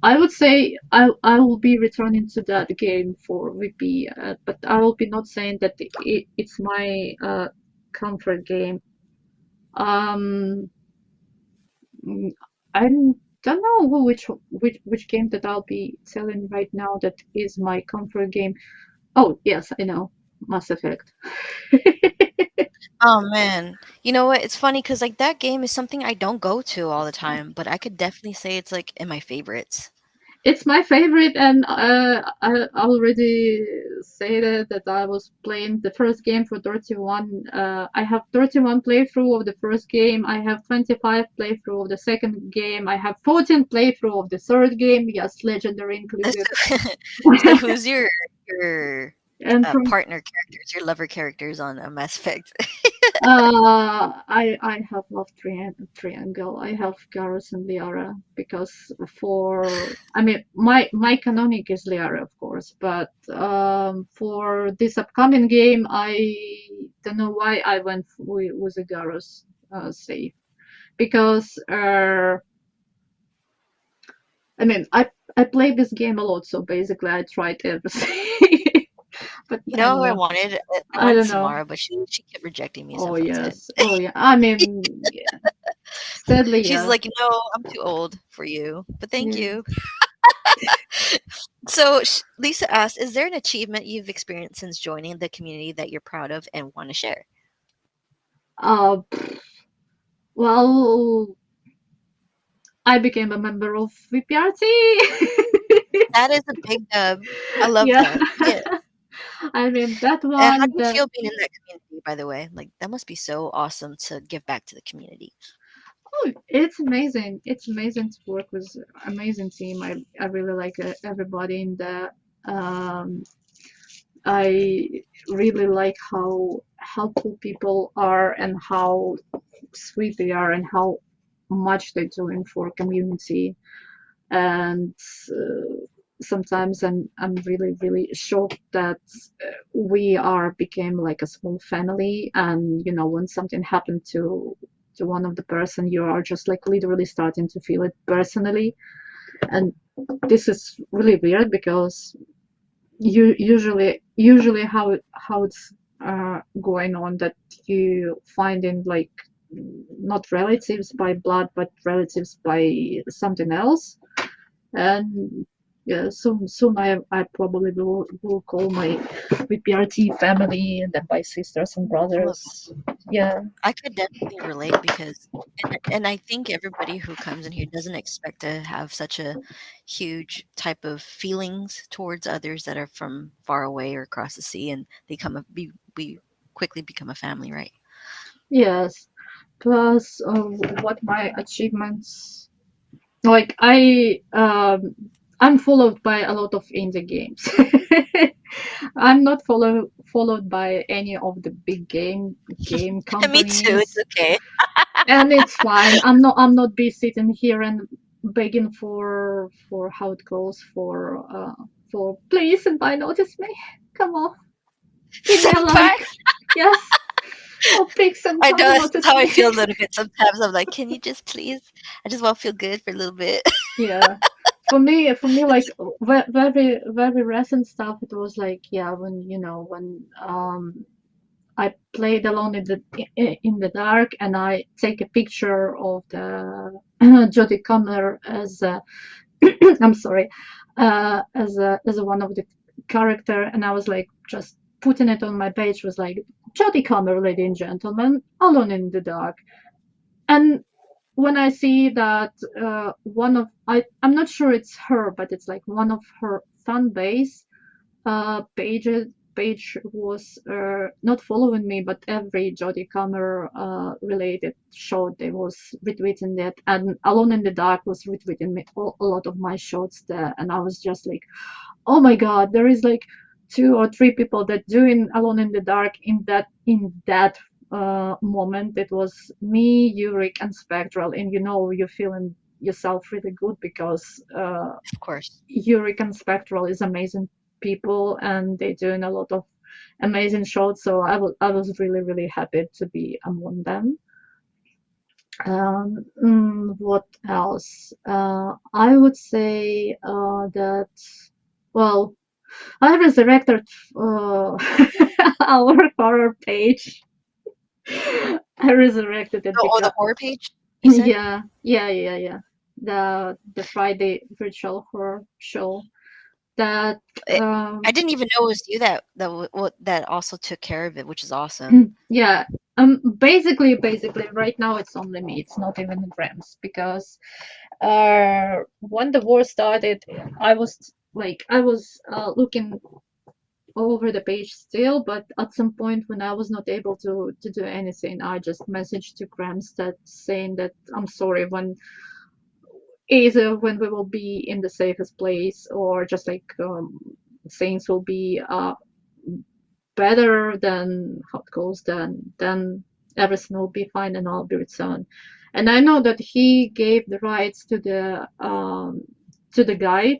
I would say I will be returning to that game for VP, but I will be not saying that it's my comfort game. Um, Mm, I don't know which game that I'll be telling right now that is my comfort game. Oh, yes, I know. Mass Effect. Oh man, you know what? It's funny because like that game is something I don't go to all the time, but I could definitely say it's like in my favorites. It's my favorite, and I already said that I was playing the first game for 31. I have 31 playthrough of the first game. I have 25 playthrough of the second game. I have 14 playthrough of the third game. Yes, legendary included. So, so who's your And from partner characters, your lover characters on Mass Effect? I have love triangle. I have Garrus and Liara because for I mean my canonic is Liara of course, but for this upcoming game I don't know why I went with a Garrus save because I mean I played this game a lot, so basically I tried everything, but You I know don't who I know. wanted? I I wanted don't know. Samara, but she kept rejecting me, so Oh that's it. yes. Oh yeah. I mean, yeah. Sadly, She's yes. like, no, I'm too old for you, but thank Yeah. you. So Lisa asked, "Is there an achievement you've experienced since joining the community that you're proud of and want to share?" Uh, well, I became a member of VPRT. That is a big dub. I love Yeah. that. Yeah. I mean that And how one. do you feel being in that community, by the way? Like that must be so awesome to give back to the community. Oh, it's amazing. It's amazing to work with amazing team. I really like everybody in the. Um, I really like how helpful people are and how sweet they are and how much they're doing for community. And sometimes I'm really shocked that we are became like a small family, and you know when something happened to one of the person, you are just like literally starting to feel it personally, and this is really weird because you usually how it's going on that you find in like not relatives by blood but relatives by something else, and yeah, soon I probably will call my VPRT family and then my sisters and Well, brothers. Yeah. I could definitely relate because, and I think everybody who comes in here doesn't expect to have such a huge type of feelings towards others that are from far away or across the sea, and they we quickly become a family, right? Yes. Plus, what my achievements like I'm followed by a lot of indie games. I'm not followed by any of the big game Me too. It's companies, okay. and it's fine. I'm not be sitting here and begging for how it goes for please senpai notice me. Come on, give me a Senpai. like. Yes. Oh, big I know senpai that's notice how I me. feel a little bit sometimes. I'm like, can you just please? I just want to feel good for a little bit. Yeah. For me, like very, very recent stuff. It was like, yeah, when I played alone in the dark, and I take a picture of the Jodie Comer as I'm sorry, as one of the character, and I was like just putting it on my page was like Jodie Comer, ladies and gentlemen, alone in the dark, and when I see that I'm not sure it's her, but it's like one of her fan base page was not following me, but every Jodie Comer related show they was retweeting that, and Alone in the Dark was retweeting me a lot of my shots there, and I was just like, oh my god, there is like 2 or 3 people that doing Alone in the Dark in that moment. It was me, Yurik, and Spectral, and you're feeling yourself really good because Of course. Yurik and Spectral is amazing people, and they're doing a lot of amazing shows. So I was really really happy to be among them. What else? I would say that, well, I resurrected uh, our horror page. I resurrected it Oh, because the horror page. You said yeah. The Friday virtual horror show that it, I didn't even know it was you that also took care of it, which is awesome. yeah. Basically, right now it's only me. It's not even Grams because when the war started, I was looking over the page still, but at some point when I was not able to do anything, I just messaged to Grams that saying that I'm sorry when either when we will be in the safest place, or just like things will be better than how it goes, then everything will be fine and I'll be returned. And I know that he gave the rights to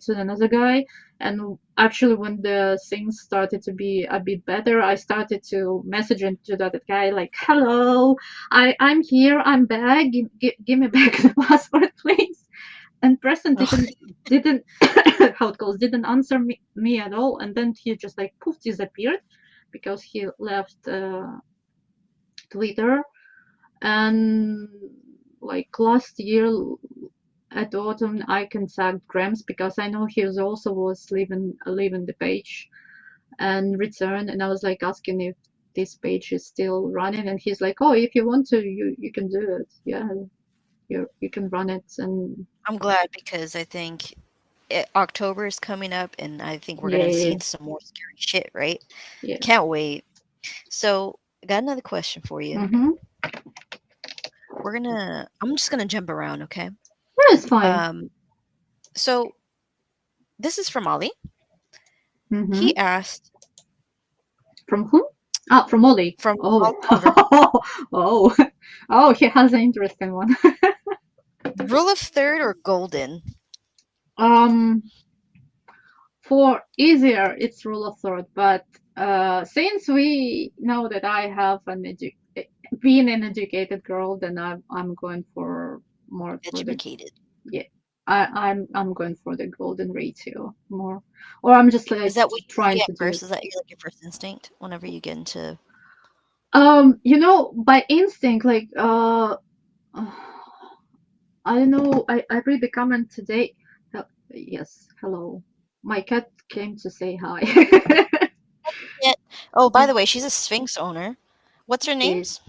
another guy. And actually, when the things started to be a bit better, I started to message him to that guy like, "Hello, I'm here. I'm back. Give me back the password, please." And Preston Oh, didn't how it goes, didn't answer me at all, and then he just like poof disappeared because he left Twitter. And like last year at autumn, I contacted Grams because I know he was leaving the page and return, and I was like asking if this page is still running, and he's like, "Oh, if you want to, you can do it. Yeah, you can run it." And I'm glad because I think October is coming up, and I think we're gonna yeah, see some more scary shit. Right? yeah. Can't wait. So, I got another question for you. Mm-hmm. I'm just gonna jump around, okay? Yeah, it's fine. Um, so this is from Ollie. Mm-hmm. He asked From whom? Ah, from Ollie. from Oh, Oliver, oh, oh, he has an interesting one. rule of third or golden? Um, for easier, it's rule of third, but since we know that I have being an educated girl, then I'm going for more for the Educated. yeah. I'm going for the golden ratio more, or I'm just Is like that what you trying see to at do it. first? Is that your like your first instinct whenever you get into? By instinct, like I don't know. I read the comment today. Yes, hello. My cat came to say hi. Yeah. Oh, by the way, she's a Sphinx owner. What's her Yeah. names?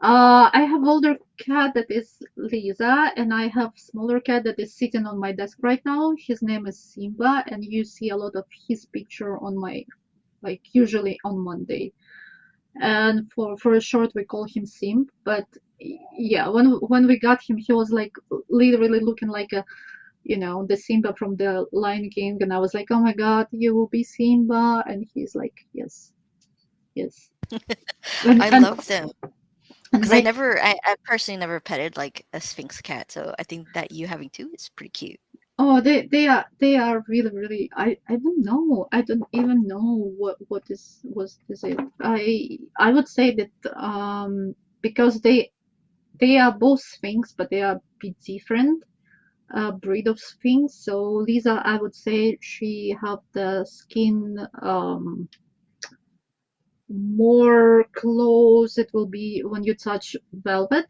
I have older cat that is Lisa, and I have smaller cat that is sitting on my desk right now. His name is Simba, and you see a lot of his picture on my, like, usually on Monday. And for a short, we call him Simp. But yeah, when we got him, he was like literally looking like a the Simba from the Lion King, and I was like, oh my God, you will be Simba, and he's like, yes, yes, and I and love them and because I right. never, I personally never petted like a Sphinx cat. So I think that you having two is pretty cute. Oh, they are really really. I don't know. I don't even know what is it. I would say that because they are both Sphinx, but they are a bit different breed of Sphinx. So Lisa, I would say she have the skin more close. It will be when you touch velvet.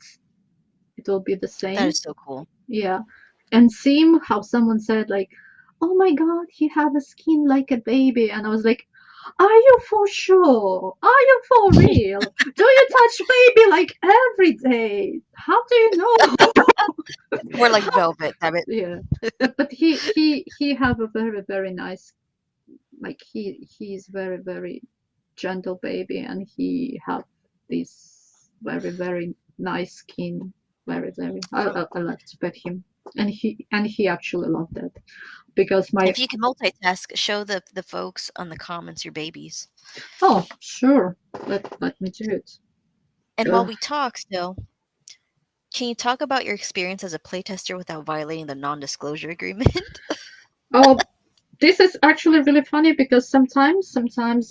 It will be the That same. is so cool. Yeah. And same how someone said like, "Oh my God, he have a skin like a baby," and I was like, "Are you for sure? Are you for real? Do you touch baby like every day? How do you know?" More like velvet. Damn it. Yeah, but he have a very very nice, like he's very very gentle baby, and he have this very very nice skin, very very. I like to pet him, and he actually loved that because my. If you can multitask, show the folks on the comments your babies. Oh sure, let me do it. And while Uh, we talk, still, can you talk about your experience as a playtester without violating the non-disclosure agreement? oh, this is actually really funny because sometimes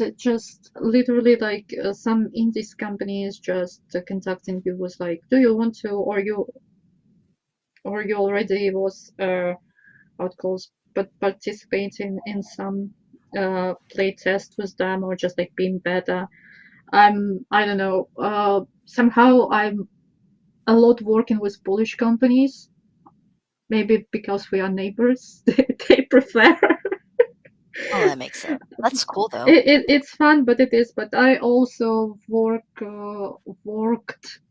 it just literally like some indies companies just contacting you was like, do you want to, or you already was how it goes, but participating in some play test with them, or just like being beta. I don't know, somehow I'm a lot working with Polish companies, maybe because we are neighbors. They prefer. Oh, that makes sense. That's cool though. It's fun, but it is. But I also worked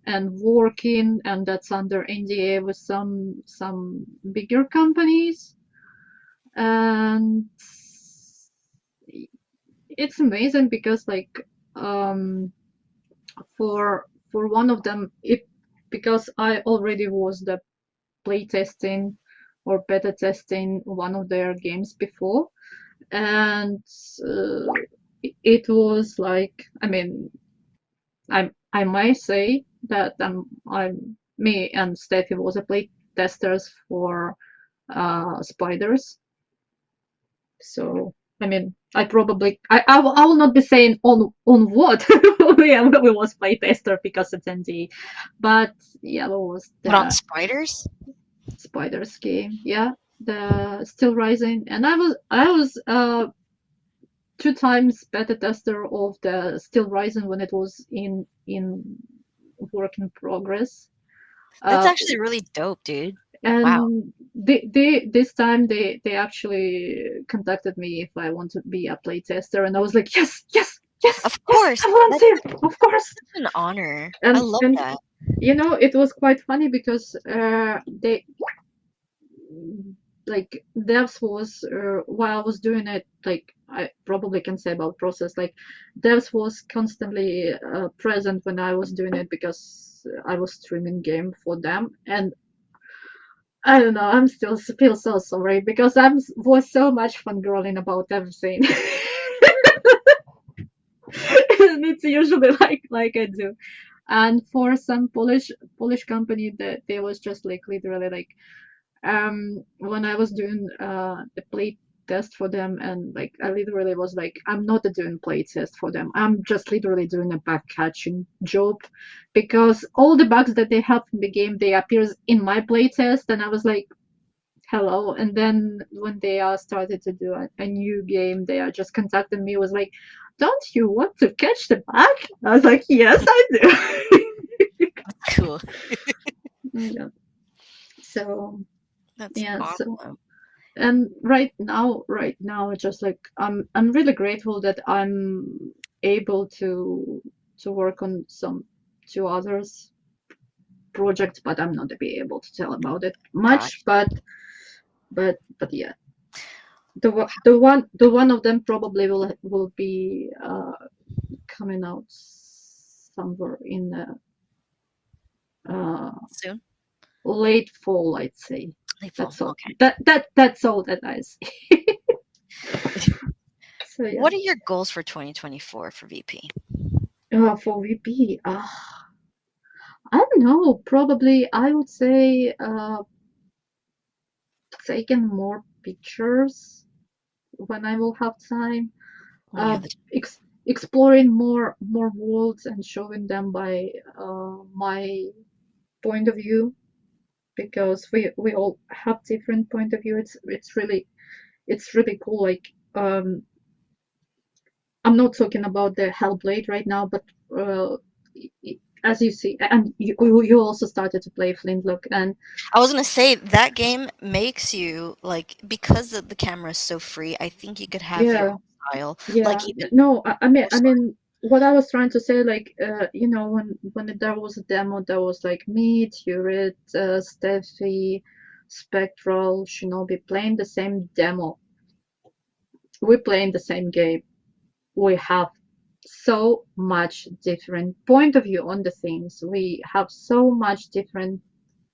and working, and that's under NDA with some bigger companies, and it's amazing because like um for one of them, it because I already was the play testing or beta testing one of their games before, and uh, it was like, I mean, I might say that I'm me and Steffi was a play testers for spiders. So I mean, I will not be saying on what we was play tester because it's ND, but yeah, it was But on the spiders? spiders game. Yeah, the Still Rising, and I was two times beta tester of the Still Rising when it was in work in progress. That's Uh, actually really dope, dude. Wow. and this time they actually contacted me if I want to be a play tester, and I was like, yes, yes, yes, Of yes, course. I That's volunteer, of course. such an honor. I And love and that. it was quite funny because they like devs was while I was doing it, like I probably can say about process, like devs was constantly present when I was doing it because I was streaming game for them, and I don't know, I'm still feel so sorry because was so much fangirling about everything. And it's usually like I do. And for some Polish company that they was just like literally like when I was doing the play test for them, and like I literally was like, I'm not doing play test for them, I'm just literally doing a bug catching job because all the bugs that they have in the game, they appears in my play test, and I was like, hello. And then when they started to do a new game, they are just contacted me, was like, don't you want to catch the bug? I was like, yes I do. Cool. Yeah. So That's yeah, so awesome. and right now just like I'm really grateful that I'm able to work on some two others projects, but I'm not to be able to tell about it much, Gosh. but yeah, the one of them probably will be coming out somewhere in the uh Soon. late fall, I'd say. Late fall. That's all. Okay. That's all that I see. So yeah. What are your goals for 2024 for VP? For VP, I don't know. Probably I would say taking more pictures when I will have time. When you have the Exploring more worlds and showing them by my point of view, because we all have different point of view. It's really cool. Like I'm not talking about the Hellblade right now, but uh, as you see, and you also started to play Flintlock, and I was gonna say that game makes you like because the camera is so free. I think you could have your yeah, own style, like yeah. even No, I post. mean, what I was trying to say, like, when there was a demo, there was like me, Turit, Steffi, Spectral, Shinobi playing the same demo. We're playing the same game. We have so much different point of view on the things. We have so much different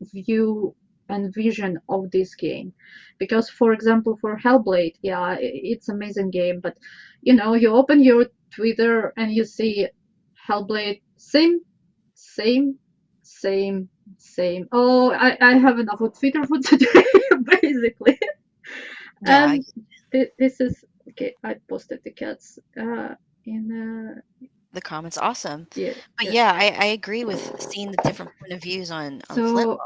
view and vision of this game. Because, for example, for Hellblade, yeah, it's amazing game, but you open your Twitter and you see Hellblade, same, same, same. Oh, I have enough of Twitter for today, basically. Yeah, And this is okay. I posted the cats in the comments awesome. yeah, But yeah. yeah, I agree with seeing the different point of views on So Flintlock.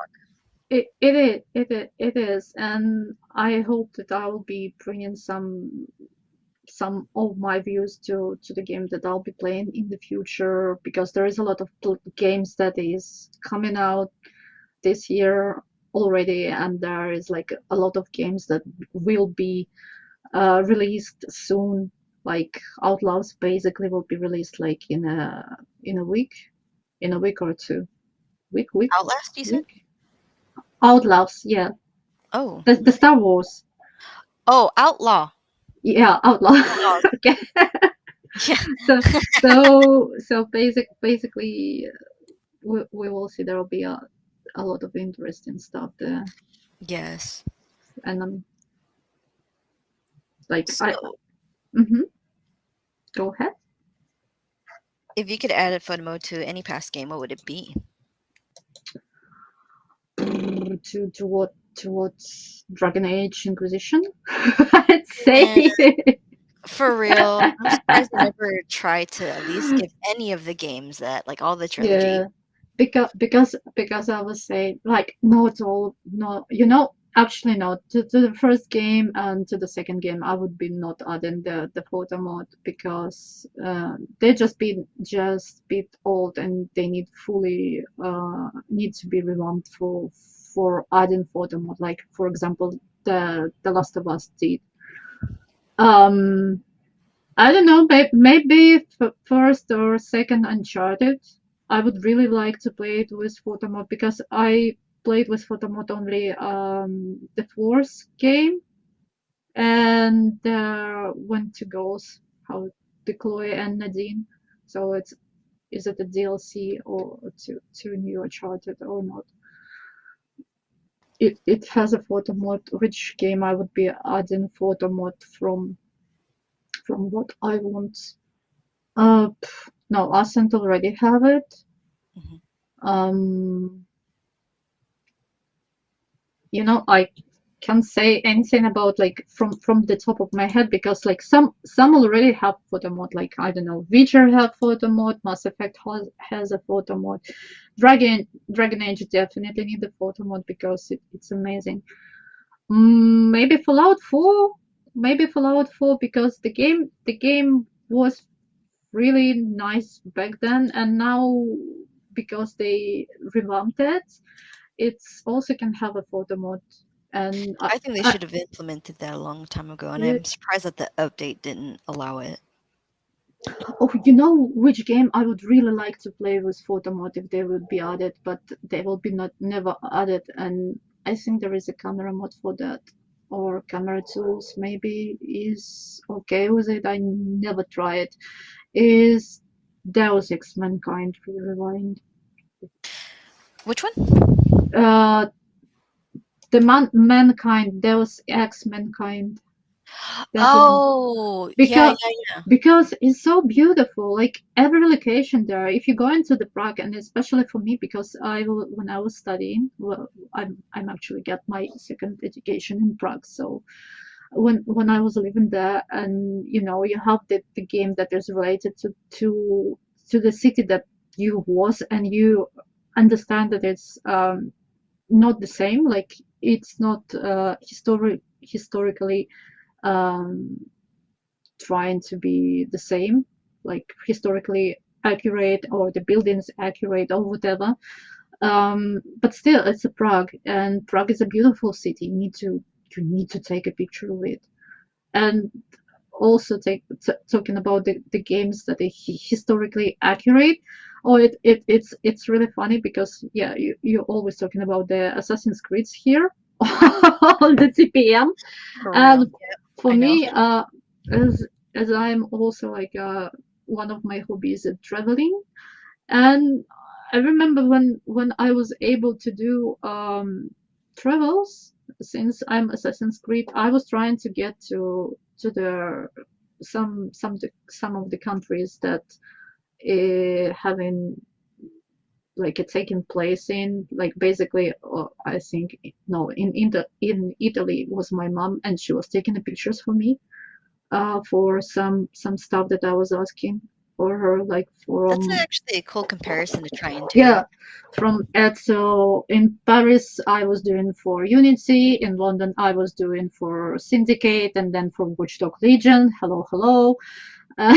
it is, and I hope that I will be bringing some of my views to the game that I'll be playing in the future, because there is a lot of games that is coming out this year already, and there is like a lot of games that will be released soon. Like Outlaws basically will be released like in a week, in a week or two. Week, Outlast, you said? week. Outlaws, yeah, Oh, the Star Wars, oh, Outlaw. yeah, Outlaw. Outlaws. Okay, Yeah. so basically we will see there will be a lot of interesting stuff there, Yes. and like I So mm-hmm, go ahead. if you could add a photo mode to any past game, what would it be? To what Dragon Age Inquisition, I'd Man, say. for real, I'm surprised they never tried to at least give any of the games that, like all the trilogy. Yeah, because I was saying like not all, no, actually not to the first game and to the second game I would be not adding the photo mode, because they just bit old and they need to be revamped for adding photo mode, like for example the Last of Us did. um I don't know, maybe first or second Uncharted. I would really like to play it with photo mode, because I played with photo mode only the fourth game, and went to goals, how the Chloe and Nadine. So is it a DLC or to new Uncharted or not? It has a photo mode. Which game I would be adding photo mode from what I want? No, Ascent already have it. Mhm. Um, I can't say anything about like from the top of my head, because like some already have photo mode. Like I don't know, Witcher have photo mode, Mass Effect has a photo mode. Dragon Age definitely need the photo mode because it's amazing. Maybe Fallout 4, because the game was really nice back then, and now because they revamped it, it's also can have a photo mode. And I think they I, should have implemented that a long time ago, and yeah. I'm surprised that the update didn't allow it. Oh, you know which game I would really like to play with photo mode if they would be added, but they will be not never added. And I think there is a camera mode for that, or camera tools maybe is okay with it. I never try it. Is Deus Ex Mankind Rewind. Which one? uh, the mankind, Deus Ex Mankind, that one. Oh, yeah, because yeah, yeah. because it's so beautiful, like every location there. If you go into the Prague, and especially for me, because when I was studying, well, I'm actually got my second education in Prague. So when I was living there, and you have the game that is related to the city that you was, and you understand that it's not the same, like it's not historically um, trying to be the same, like historically accurate, or the buildings accurate, or whatever. But still, it's a Prague, and Prague is a beautiful city. You need to take a picture of it. And also talking about the games that are historically accurate. Oh, it's really funny because yeah, you're always talking about the Assassin's Creeds here on the TPM. For real. And for I know. me, as I'm also like one of my hobbies is traveling. And I remember when I was able to do travels, since I'm Assassin's Creed, I was trying to get to the some of the countries that having like a taking place in, like basically I think no, in Italy was my mom, and she was taking the pictures for me for some stuff that I was asking for her, like That's from actually a cool comparison to try and do. yeah, from Ed. So in Paris, I was doing for Unity. In London, I was doing for Syndicate, and then for Watchdog Legion. Hello, hello. Uh,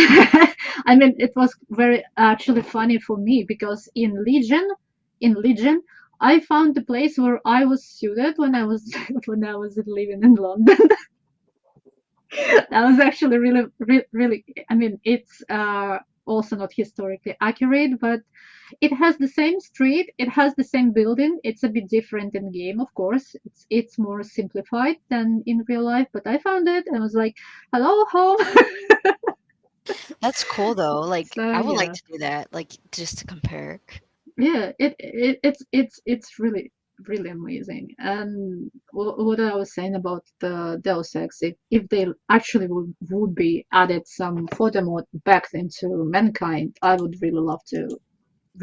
I mean, it was very actually funny for me because in Legion, I found the place where I was suited when I was when I was living in London. That was actually really, really. I mean, it's also not historically accurate, but it has the same street, it has the same building. It's a bit different in game, of course. It's more simplified than in real life, but I found it and was like, "Hello, home." That's cool though. Like So I would like yeah, to do that, like just to compare. yeah, it's really really amazing. And what I was saying about the Deus Ex, if they actually would be added some photo mode back into Mankind, I would really love to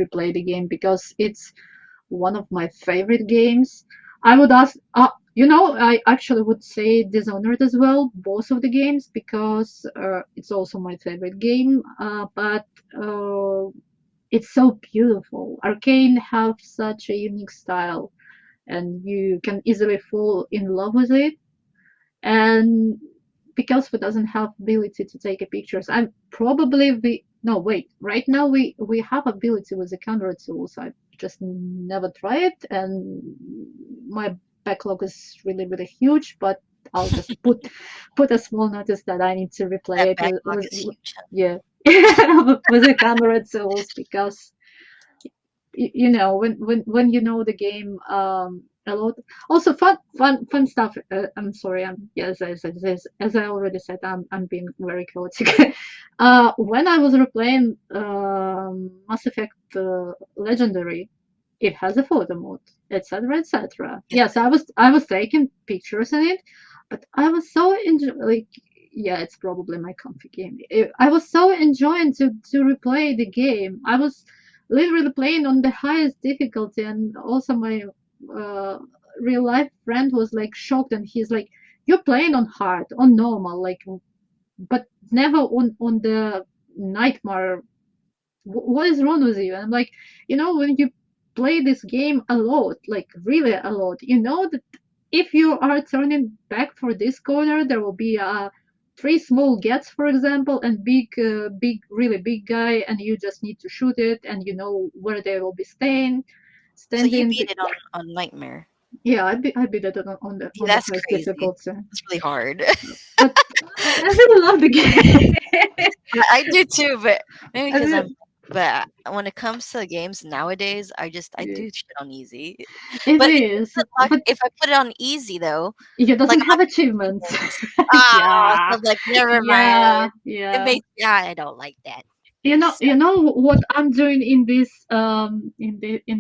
replay the game because it's one of my favorite games. I would ask, I actually would say Dishonored as well, both of the games, because it's also my favorite game. But uh, it's so beautiful. Arcane have such a unique style, and you can easily fall in love with it. And because we doesn't have ability to take a pictures, I'm probably we no wait. Right now we have ability with the camera tools. I just never try it, and my backlog is really really huge. But I'll just put a small notice that I need to replay That it backlog with is huge. yeah with the camera tools because when you know the game a lot. Also fun stuff. I'm sorry, yes, as I already said, I'm being very chaotic. When I was replaying Mass Effect Legendary, it has a photo mode, etc., etc. Yes, Yes, I was taking pictures in it, but I was so like yeah, it's probably my comfy game. I was so enjoying to replay the game. I was literally playing on the highest difficulty, and also my uh, real life friend was like shocked, and he's like, "You're playing on hard, on normal, like, but never on the nightmare. What is wrong with you?" And I'm like, when you play this game a lot, like really a lot, you know that if you are turning back for this corner, there will be three small gets, for example, and big, really big guy, and you just need to shoot it, and you know where they will be so you standing. beat it on Nightmare. Yeah, I beat it on the That's highest crazy. difficulty, It's really hard. but I really love the game. I do too, but maybe I because I'm. mean, But when it comes to games nowadays, I yeah, do shit on easy. it But it is, doesn't like but if I put it on easy though, it like doesn't I'm not have getting achievements. achievements. Ah, so Yeah, I'm like never mind. yeah, It yeah. makes yeah, I don't like that. You know what I'm doing in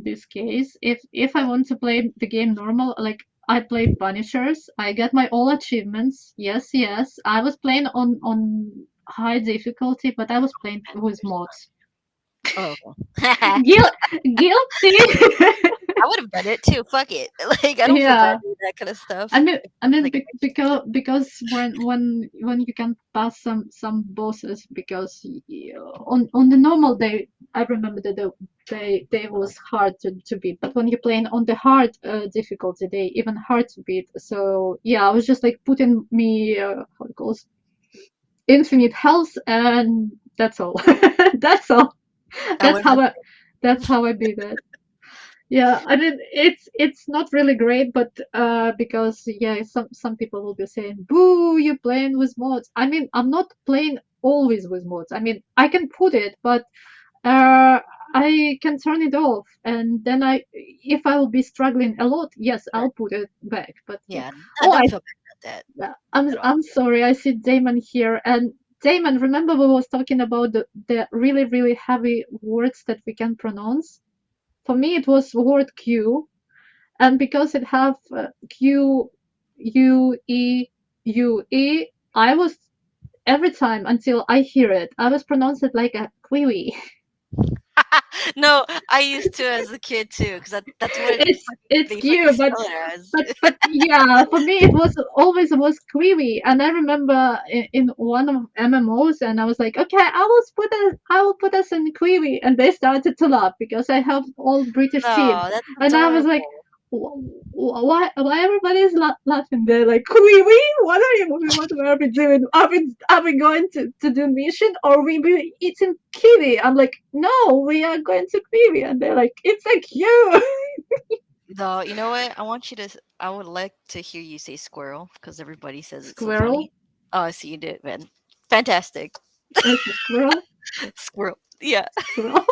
this case. If I want to play the game normal, like I play Punishers, I get my all achievements. Yes, yes. I was playing on high difficulty, but I was playing with mods. Oh, I Guil- Guilty. would have done it too. Fuck it. Like I don't feel bad Yeah. doing that kind of I stuff. mean, Like because when you can pass some bosses, because on the normal day, I remember that they was hard to beat, but when you're playing on the hard difficulty, they even hard to beat. So yeah, I was just like putting me how it goes infinite health, and that's all. That's all. I That's would have. how I that's how I beat it. Yeah, I mean it's not really great, but because yeah, some people will be saying, "Boo, you're playing with mods." I mean, I'm not playing always with mods. I mean, I can put it, but uh, I can turn it off, and then if I will be struggling a lot, yes, I'll put it back. But yeah. Yeah, I Oh, don't feel bad about yeah, that at all. I'm sorry. I see Damon here, and Damon, remember we was talking about the really really heavy words that we can pronounce. For me, it was word Q, and because it have Q, U, E, U, E, I was every time until I hear it, I was pronounced it like a quiwi. No, I used to as a kid too, because that's what It's they fucking Q, spell it as. but yeah, for me it was always was quiwi, and I remember in one of MMOs, and I was like, okay, I will put us in quiwi, and they started to laugh because I have all British team, No, that's and I was like, adorable. why everybody's laughing? They're like, quiwi, what are we doing? Are we going to do mission, or we be eating kiwi? I'm like, no, we are going to quiwi, and they're like, it's a Q. No, you know what? I want you to. I would like to hear you say squirrel because everybody says it's so Squirrel. funny. Oh, I see you did, man. Fantastic. It's a squirrel. Squirrel. Yeah. Squirrel.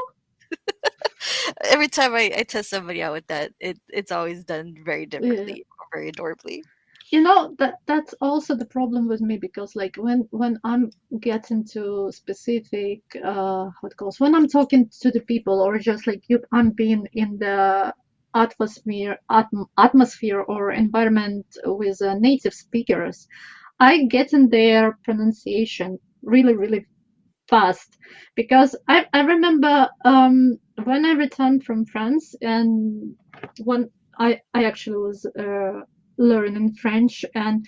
Every time I test somebody out with that, it's always done very Yeah. differently or very adorably. You know that's also the problem with me, because like when I'm getting to specific what calls when I'm talking to the people, or just like I'm being in the atmosphere or environment with native speakers, I get in their pronunciation really really fast, because I remember when I returned from France, and when I actually was learning French, and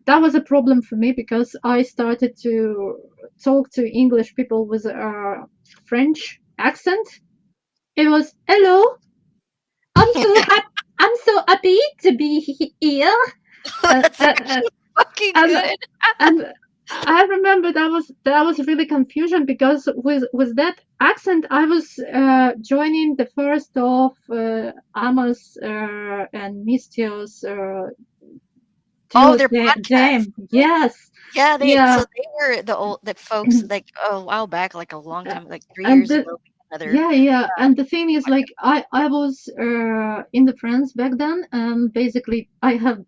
that was a problem for me because I started to talk to English people with a French accent. It was, hello, I'm so happy. I'm so happy to be here. Uh, That's uh, uh, actually fucking and good. and I remember that was really confusion, because with that accent I was joining the first of Amos and Mistios Oh, duo their podcast, jam. right? Yes, Yeah, yeah. they were the folks like a while back, like a long Uh, time, like three and years the ago. Another Yeah, yeah. And the thing is, like, I was in the France back then, and basically I have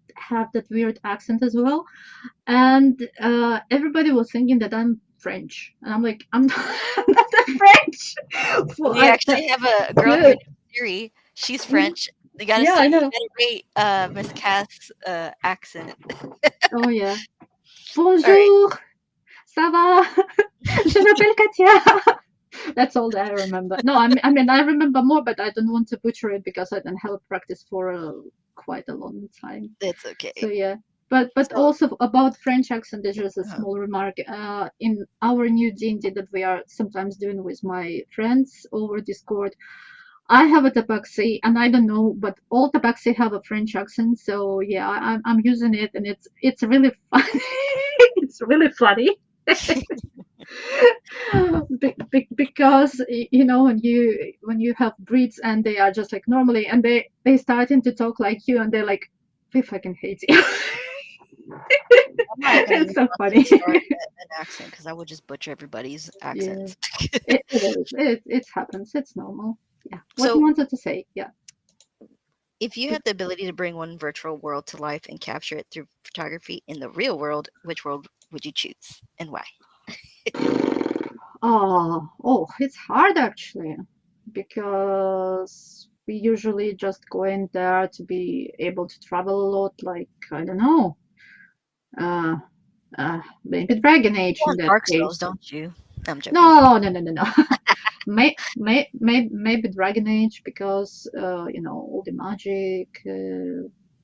that weird accent as well, and everybody was thinking that I'm French, and I'm like, I'm not, I'm not a French. For we actually have a girl yeah, here named Siri. She's mhm. French. You gotta Yeah, see, I you know. gotta rate Miss Cath's accent. Oh yeah. All right. Bonjour, ça va? Je m'appelle Katia. That's all that I remember. No, I mean, I remember more, but I don't want to butcher it because I don't have practice for quite a long time. It's So okay. yeah, but So also about French accent, there's just a uh small remark. In our new D&D that we are sometimes doing with my friends over Discord, I have a tabaxi, and I don't know, but all tabaxi have a French accent. So yeah, I'm using it, and it's really funny. It's really funny. Because when you have breeds and they are just like normally, and they starting to talk like you, and they're like, we fucking hate you. I'm not gonna It's even so want to funny. start an accent because I would just butcher everybody's Yeah, accents. it is. It happens. It's normal. Yeah. What you So wanted to say? Yeah. if you had the ability to bring one virtual world to life and capture it through photography in the real world, which world would you choose and why? It's hard actually, because we usually just go in there to be able to travel a lot, like, I don't know, uh, maybe Dragon Age You in want that Dark Souls, case. don't you? No, I'm joking. No. Maybe Dragon Age, because all the magic.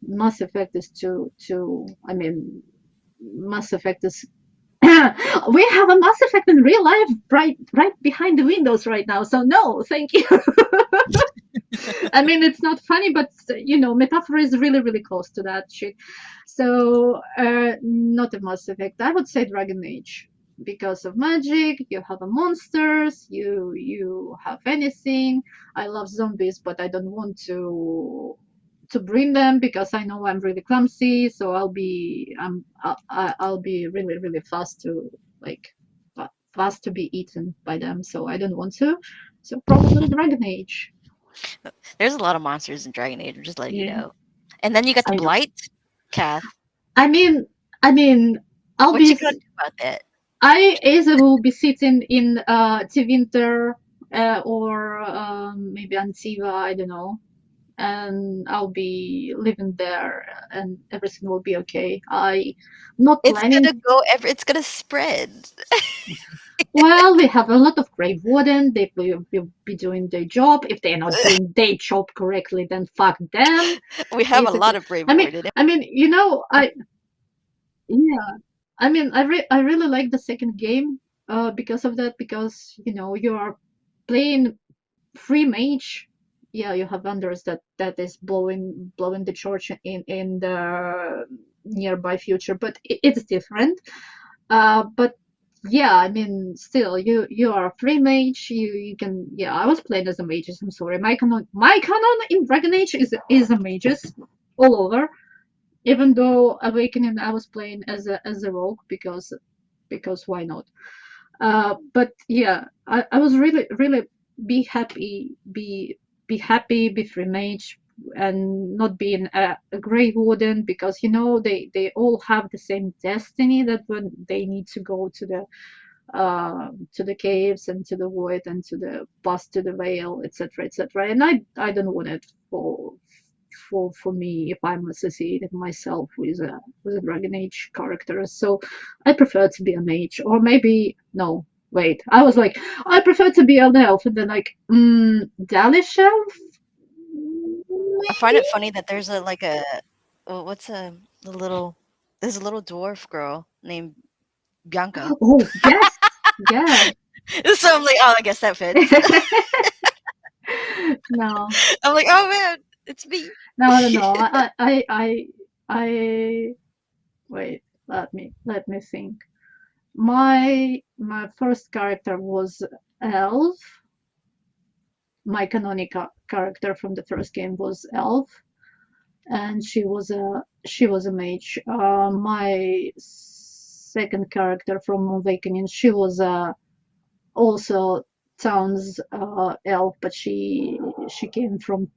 Mass Effect is too. I mean, Mass Effect is. We have a Mass Effect in real life, right behind the windows right now. So no, thank you. I mean, it's not funny, but metaphor is really, really close to that shit. So, not a Mass Effect. I would say Dragon Age, because of magic. You have a monsters. You have anything. I love zombies, but I don't want to bring them because I know I'm really clumsy. So I'll be really, really fast to like fast to be eaten by them. So I don't want to. So probably Dragon Age. There's a lot of monsters in Dragon Age. I'm just letting you Yeah, know. And then you got the I know. Blight, Kath. I mean, I mean, I'll What be. you gonna do about that? I either will be sitting in Winter, or maybe Antiva, I don't know, and I'll be living there, and everything will be okay. I not It's planning. gonna go. It's gonna spread. Well, we have a lot of Grave Warden. They will be doing their job. If they're not doing their job correctly, then fuck them. We have a Basically, lot of brave I mean, warded. I mean, yeah. I really like the second game, because of that, because you are playing free mage. Yeah, you have Anders that is blowing the church in the nearby future, but it's different. But yeah, I mean, still, you are a free mage. You can. Yeah, I was playing as a mages. I'm sorry, my canon in Dragon Age is a mages all over. Even though Awakening, I was playing as a rogue, because why not? But yeah, I was really, really be happy, be free mage, and not being a Grey Warden, because they all have the same destiny, that when they need to go to the caves and to the void and to the pass to the veil, etc., etc. And I don't want it for me if I'm associated myself with a Dragon Age character. So I prefer to be a mage, or maybe no. Wait, I was like, I prefer to be an elf, and then like, Dalish elf, I find maybe. it funny that there's what's the little there's a little dwarf girl named Bianca. Oh yes, yeah. So I'm like, oh, I guess that fits. No, I'm like, oh man, it's me. no. I wait. Let me think. My first character was elf. My canonical character from the first game was elf, and she was a mage. My second character from Awakening, she was also Town's elf, but she came from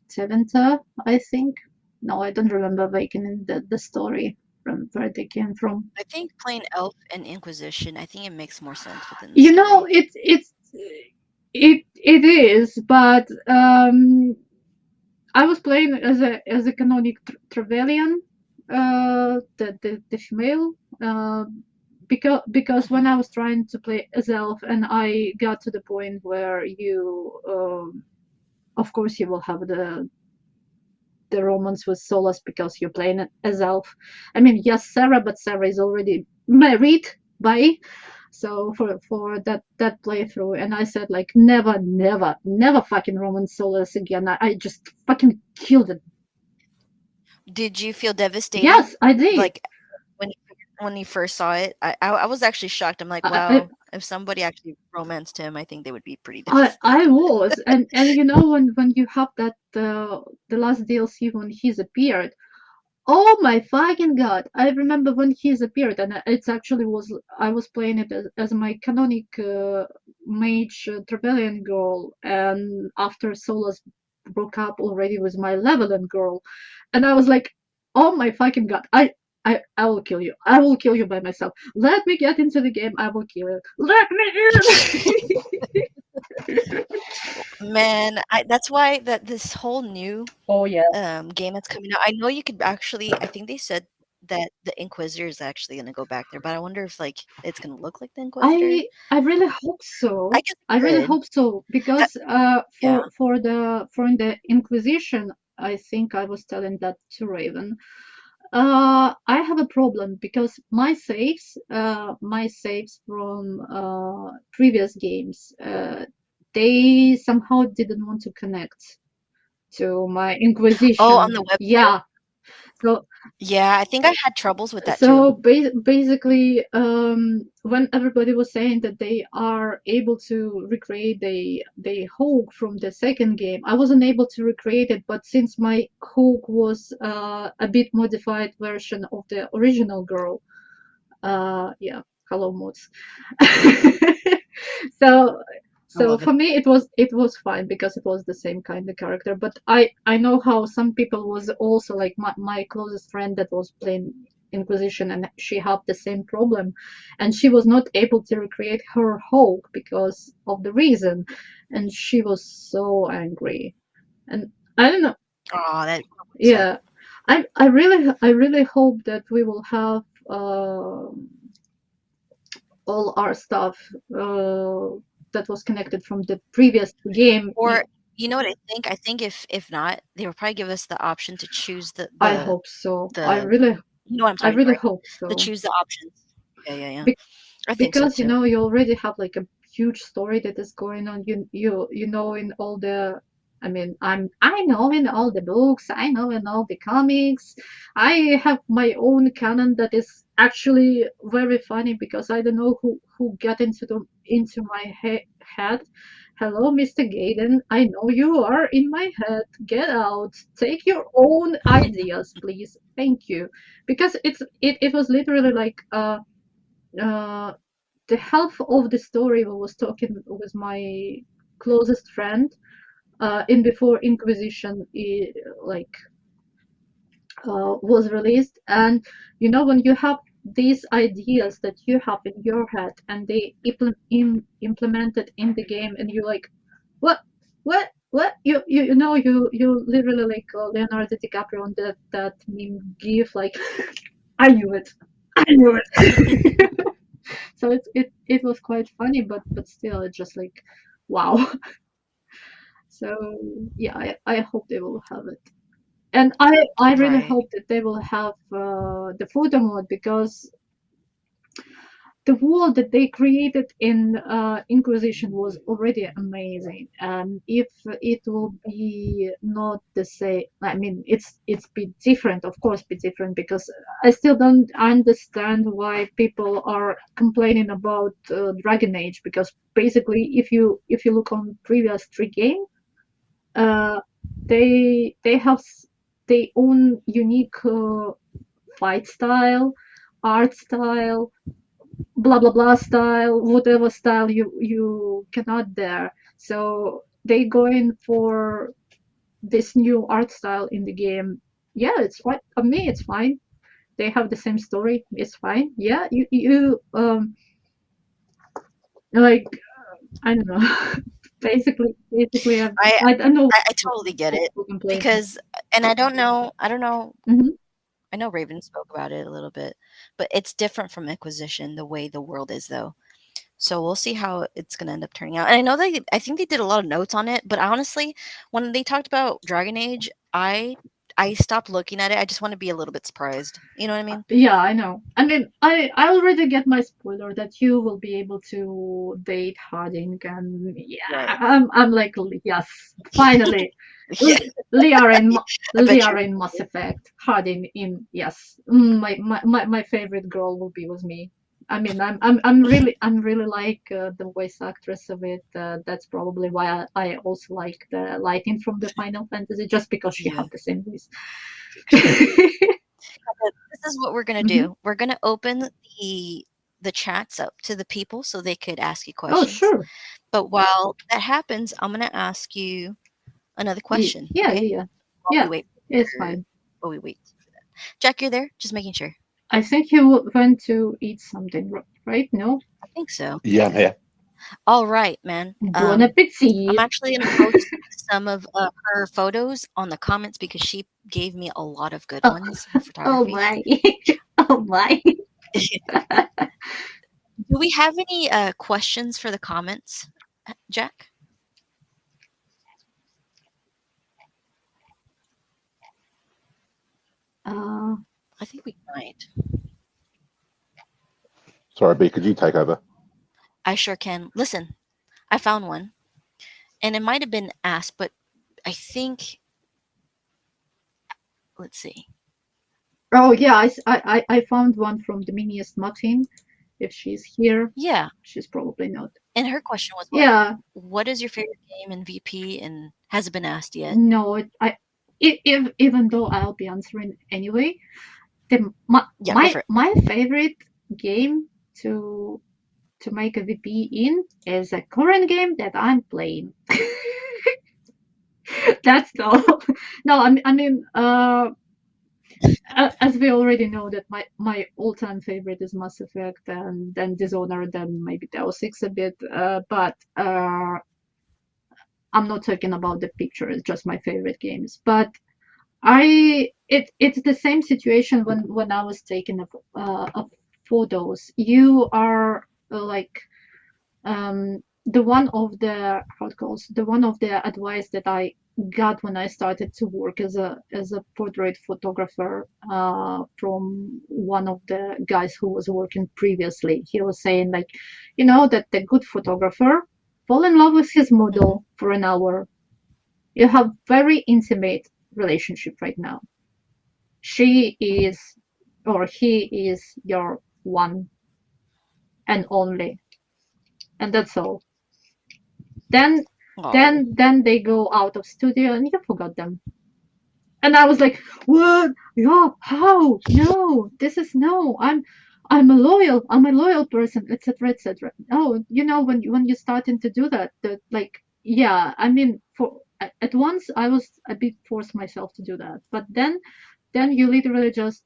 Teventa, I think. No, I don't remember Awakening, the story from where they came from. I think playing elf and Inquisition, I think it makes more sense within the You know, story. it is, but I was playing as a canonic Trevelyan, the female, because when I was trying to play as elf, and I got to the point where of course, you will have the romance with Solus, because you're playing it as elf. I mean, yes, Sarah, but Sarah is already married by. So for that playthrough, and I said like, never, never, never fucking romance Solus again. I just fucking killed it. Did you feel devastated, Yes, I did. like when you first saw it? I was actually shocked. I'm like, I, wow, if somebody actually romanced him, I think they would be pretty I devastated. was, and when you have that the last DLC when he's appeared. Oh my fucking god! I remember when he's appeared, and it's actually was I was playing it as my canonic mage Trevelyan girl, and after Solus broke up already with my Leveland girl, and I was like, oh my fucking god! I will kill you. I will kill you by myself. Let me get into the game. I will kill you. Let me in. Man, that's why that this whole new Oh yeah. game that's coming out. I know you could actually. I think they said that the Inquisitor is actually going to go back there, but I wonder if like it's going to look like the Inquisitor. I really hope I so. guess I it really could. hope so because Yeah. for the Inquisition, I think I was telling that to Raven. I have a problem because my saves from previous games, they somehow didn't want to connect to my Oh, on the Inquisition. website. Yeah, so Yeah, I think I had troubles with that too. so basically, when everybody was saying that they are able to recreate the Hulk from the second game, I wasn't able to recreate it. But since my Hulk was a bit modified version of the original girl, yeah, hello mods. so I so love it. for me it was fine because it was the same kind of character, but I know how some people was also like my closest friend that was playing Inquisition, and she had the same problem, and she was not able to recreate her Hulk because of the reason, and she was so angry. And I don't know. Oh, that probably sucks. Yeah, I really hope that we will have all our stuff uh, that was connected from the previous game. Or you know what I think? I think if not, they would probably give us the option to choose I hope so. the you know what I'm I talking about, really right? hope To so. choose the options. Yeah, yeah, yeah. Be- I think so because you too. know you already have like a huge story that is going on. You know in all the. I mean, I know in all the books. I know in all the comics. I have my own canon that is actually very funny because I don't know who got into my head. Hello, Mr. Gaiden. I know you are in my head. Get out. Take your own ideas, please. Thank you. Because it was literally like uh the half of the story I was talking with my closest friend in before Inquisition like was released, and you know when you have these ideas that you have in your head and they implemented in the game and you're like what you know you literally like Leonardo DiCaprio on that meme gif like I knew it. I knew it. So it was quite funny, but still, it's just like, wow. So yeah, I hope they will have it, and I really Right. hope that they will have the photo mode because the world that they created in Inquisition was already amazing. And if it will be not the same, I mean, it's bit different, of course, bit different because I still don't understand why people are complaining about Dragon Age because basically, if you look on previous three games, uh, they have their own unique fight style, art style, blah blah blah style, whatever style you cannot dare. So they going for this new art style in the game. Yeah, it's fine. For me, it's fine. They have the same story. It's fine. Yeah, you like I don't know. Basically, I I don't know I totally get it who complain. because, and I don't know. Hmm. I know Raven spoke about it a little bit, but it's different from Inquisition the way the world is though. So we'll see how it's gonna end up turning out. And I know I think they did a lot of notes on it, but honestly, when they talked about Dragon Age, I stopped looking at it. I just want to be a little bit surprised. You know what I mean? Yeah, I know. I mean, I already get my spoiler that you will be able to date Harding, and yeah, Right. I'm like yes, finally, Yeah, Liara in I bet you. Liara in Mass Effect, Harding in yes, my favorite girl will be with me. I mean, I'm really like the voice actress of it. That's probably why I also like the lighting from the Final Fantasy, just because she Yeah. have the same voice. But this is what we're gonna Hmm. do. We're gonna open the chats up to the people so they could ask you Oh, questions. sure. But while that happens, I'm gonna ask you another question. Yeah, yeah, Okay? yeah. While we Yeah, wait it's for fine. while we wait. Jack, you're there? Just making sure. I think he went to eat something, right? No? I think so. Yeah, I'm here. All right, man. Buon I'm appetit! actually gonna post some of her photos on the comments because she gave me a lot of good Oh, ones. Her oh photography. my. Oh my. Do we have any questions for the comments, Jack? Uh, I think we might. Sorry, B, could you take over? I sure can. Listen, I found one, and it might have been asked, but I think let's see. oh yeah, I found one from the miniest Martin. If she's here, Yeah, she's probably not. and her question was what? Yeah, What is your favorite game in VP, and has it been asked yet? no, if even though I'll be answering anyway, my Yeah, go for it. my favorite game to make a VP in is a current game that I'm playing. That's all. No, I mean, as we already know that my all-time favorite is Mass Effect, and then Dishonored, then maybe Deus Ex a bit. But I'm not talking about the picture. It's just my favorite games. But it's the same situation when I was taking a photos. You are like the one of the how it goes, the one of the advice that I got when I started to work as a portrait photographer from one of the guys who was working previously. He was saying like, you know, that the good photographer fall in love with his Hmm. model for an hour. You have very intimate relationship right now. She is or he is your one and only, and that's all. Then Oh, then they go out of studio and you forgot them. And I was like, what? Yeah, how? No, this is no. I'm a loyal person, etc., etc. Oh, you know, when you're starting to do that, that like, yeah, I mean, for at once I was a bit forced myself to do that, but then you literally just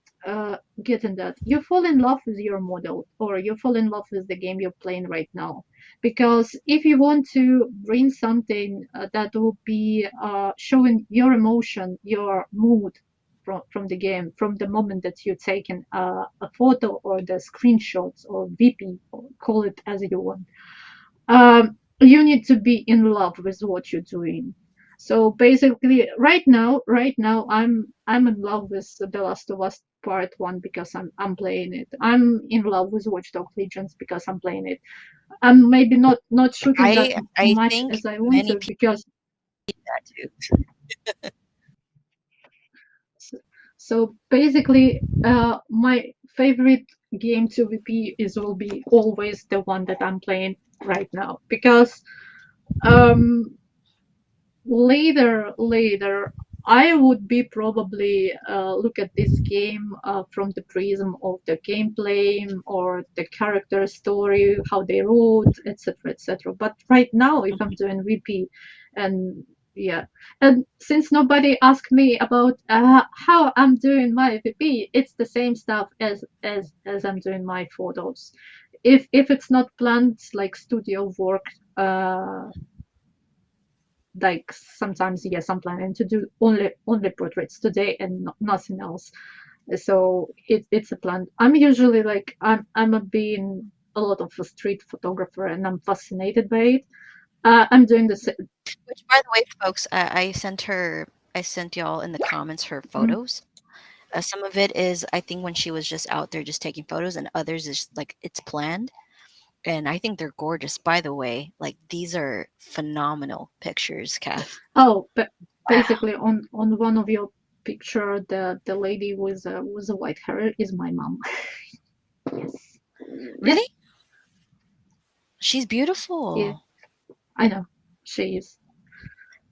get in that. You fall in love with your model, or you fall in love with the game you're playing right now. Because if you want to bring something that will be showing your emotion, your mood from the game, from the moment that you're taking a photo or the screenshots or VP, or call it as you want, you need to be in love with what you're doing. So basically, right now, I'm in love with The Last of Us Part One because I'm playing it. I'm in love with Watch Dogs Legions because I'm playing it. I'm maybe not shooting that I much think as I want many to people because do that too. so basically, my favorite game to VP is will be always the one that I'm playing right now because um later I would be probably look at this game from the prism of the gameplay or the character story, how they wrote, etc., etc. But right now, if I'm doing VP, and yeah, and since nobody asked me about how I'm doing my VP, it's the same stuff as I'm doing my photos. If it's not planned like studio work, like sometimes yes I'm planning to do only portraits today and nothing else, so it's a plan. I'm usually like I'm a being a lot of a street photographer and I'm fascinated by it. I'm doing this. Which, by the way, folks, I sent y'all in the comments her Mm. photos. Some of it is, I think, when she was just out there just taking photos, and others is like it's planned. And I think they're gorgeous, by the way. Like these are phenomenal pictures, Kath. Oh, but Wow. basically on one of your picture the lady with a white hair is my mom. Yes. Yeah, Really? She's yeah, beautiful. I know she is.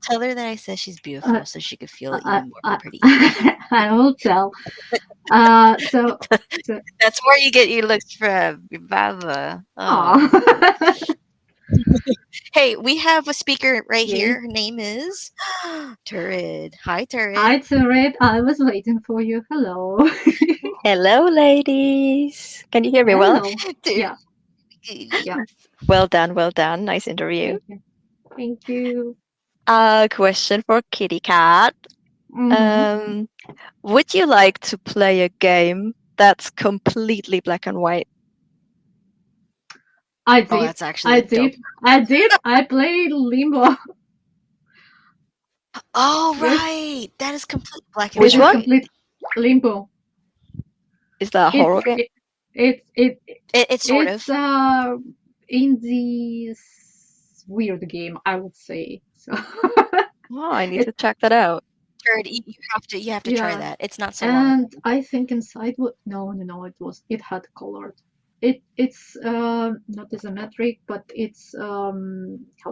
Tell her that I said she's uh, beautiful so she could feel I, even more I, pretty. I will tell. So, so That's where you get your looks from, your Baba. Oh. oh. Hey, we have a speaker right Yay. here. Her name is Turrid. Hi, Turrid. Hi, Turret. I was waiting for you. Hello. Hello, ladies. Can you hear me well? Hello. Dude, Yeah, yes. yeah. Well done, well done. Nice interview. Thank you. Thank you. A question for Kitty Cat. Mm-hmm. Would you like to play a game that's completely black and white? I Oh, did. that's actually I a dope. did. I did. I played Limbo. Oh, Yes, right. That is complete black and this Which is one? white. complete Limbo. Is that a It's horror game? It's sort it's of. indie weird game, I would say. So Oh, I need it to check that out. Turd, you have to try yeah, that. It's not so long. and I think inside what no it had colored. It's not isometric, but it's how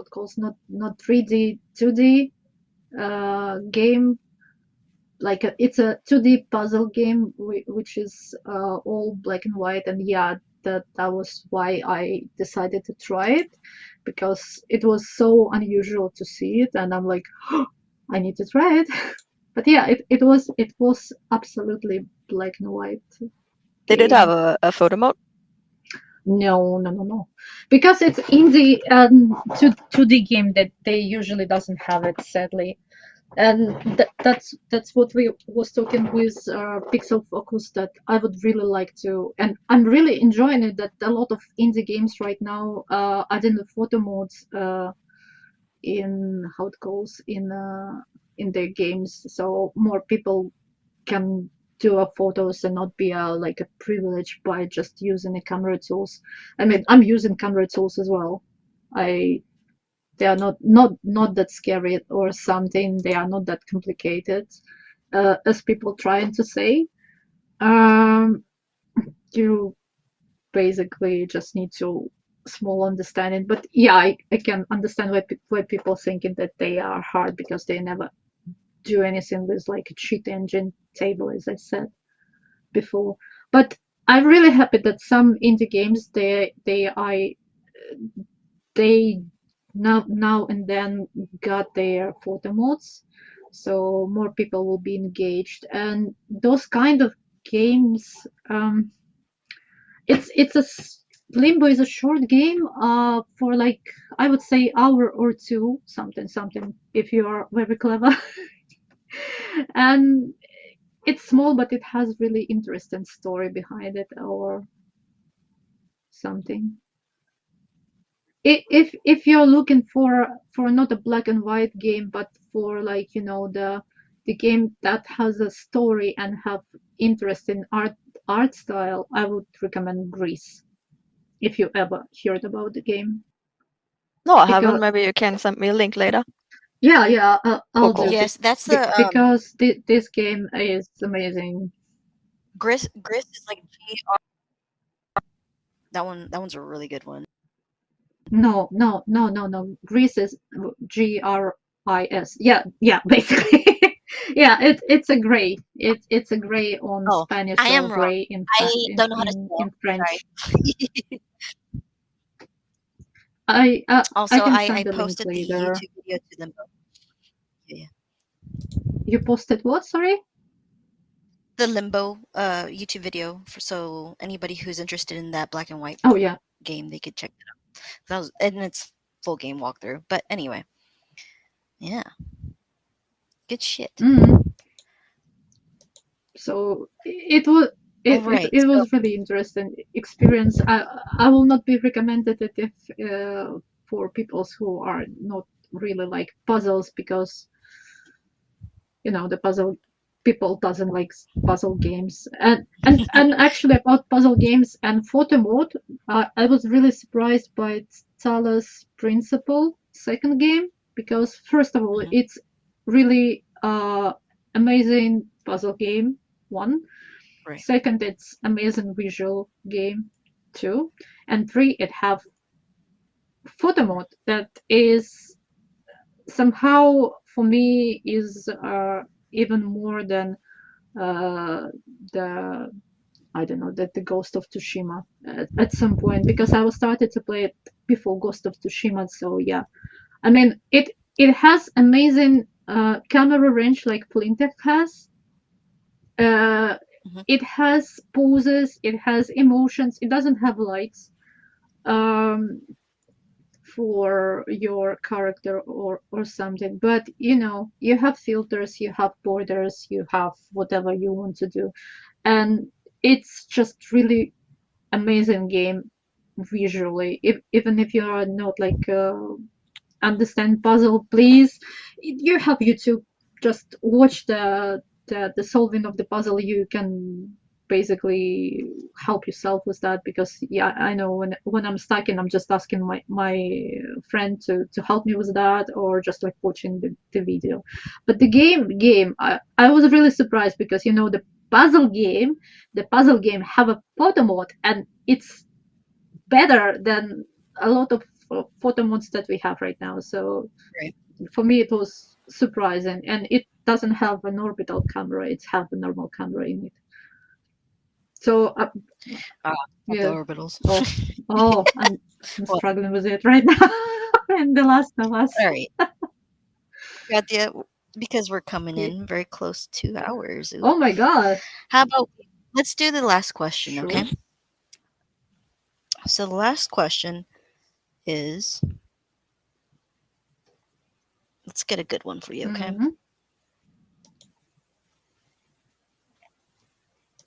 it calls not 3D 2D game, like it's a 2D puzzle game which is all black and white, and yeah, that was why I decided to try it, because it was so unusual to see it, and I'm like, oh, I need to try it. But yeah, it was absolutely black and white Did it have game. a photo mode? No, because it's indie 2D game that they usually doesn't have it, sadly. And that's what we was talking with Pixel Focus, that I would really like to, and I'm really enjoying it, that a lot of indie games right now adding the photo modes in how it goes in their games, so more people can do a photos and not be like a privilege by just using the camera tools. I mean, I'm using camera tools as well. I They are not that scary or something. They are not that complicated, as people trying to say. Um, you basically just need to small understanding. But yeah, I can understand why people thinking that they are hard, because they never do anything with like a cheat engine table, as I said before. But I'm really happy that some indie games they now and then got their photo modes, so more people will be engaged, and those kind of games, it's a Limbo is a short game for like, I would say, hour or two, something if you are very clever. And it's small, but it has really interesting story behind it or something. If you're looking for not a black and white game, but for, like, the game that has a story and have interesting art style, I would recommend Greece, if you ever heard about the game. No, I Because haven't. Maybe you can send me a link later. yeah, Cool, I'll cool. do, Yes, that's the because this game is amazing. Gris is like GR. That one's a really good one. No. Greece is GRIS. Yeah, basically. Yeah, it's a gray. It's a gray on Oh, Spanish, I or am wrong. gray in I don't know how to in spell. French. Sorry. I Also, can I send the link posted the later. YouTube video to Limbo. Yeah. You posted what? Sorry? The Limbo YouTube video, for so anybody who's interested in that black and white Oh yeah. game, they could check it out. And it's full game walkthrough. But anyway, yeah, good shit. Mm. So it was All right, it so was really interesting experience. I will not be recommended it if for people who are not really like puzzles, because the puzzle people doesn't like puzzle games, and actually, about puzzle games and photo mode, I was really surprised by Talos Principle second game, because first of all, mhm, it's really amazing puzzle game one. right. Second, it's amazing visual game two, and three, it have photo mode that is somehow, for me, is even more than uh, the I don't know, the Ghost of Tsushima at some point, because I was started to play it before Ghost of Tsushima. So yeah, I mean it has amazing camera range like Plaintiff has. Mhm. It has poses, it has emotions. It doesn't have lights for your character or something, but you have filters, you have borders, you have whatever you want to do, and it's just really amazing game visually. Even if you are not like understand puzzle, please, you have YouTube, just watch the solving of the puzzle. You can basically help yourself with that, because yeah, I know when I'm stuck and I'm just asking my friend to help me with that, or just like watching the video. But the game I was really surprised, because the puzzle game have a photo mode, and it's better than a lot of photo modes that we have right now. So Right. for me, it was surprising, and it doesn't have an orbital camera; it has a normal camera in it. So Ah, of the yeah. orbitals. Oh, I'm Well, struggling with it right now. And The Last of Us. all right, Katya, because we're coming Yeah. in very close to 2 hours. Ooh. Oh my God. How about let's do the last question, Sure. okay? So the last question is, let's get a good one for you, okay? Mhm.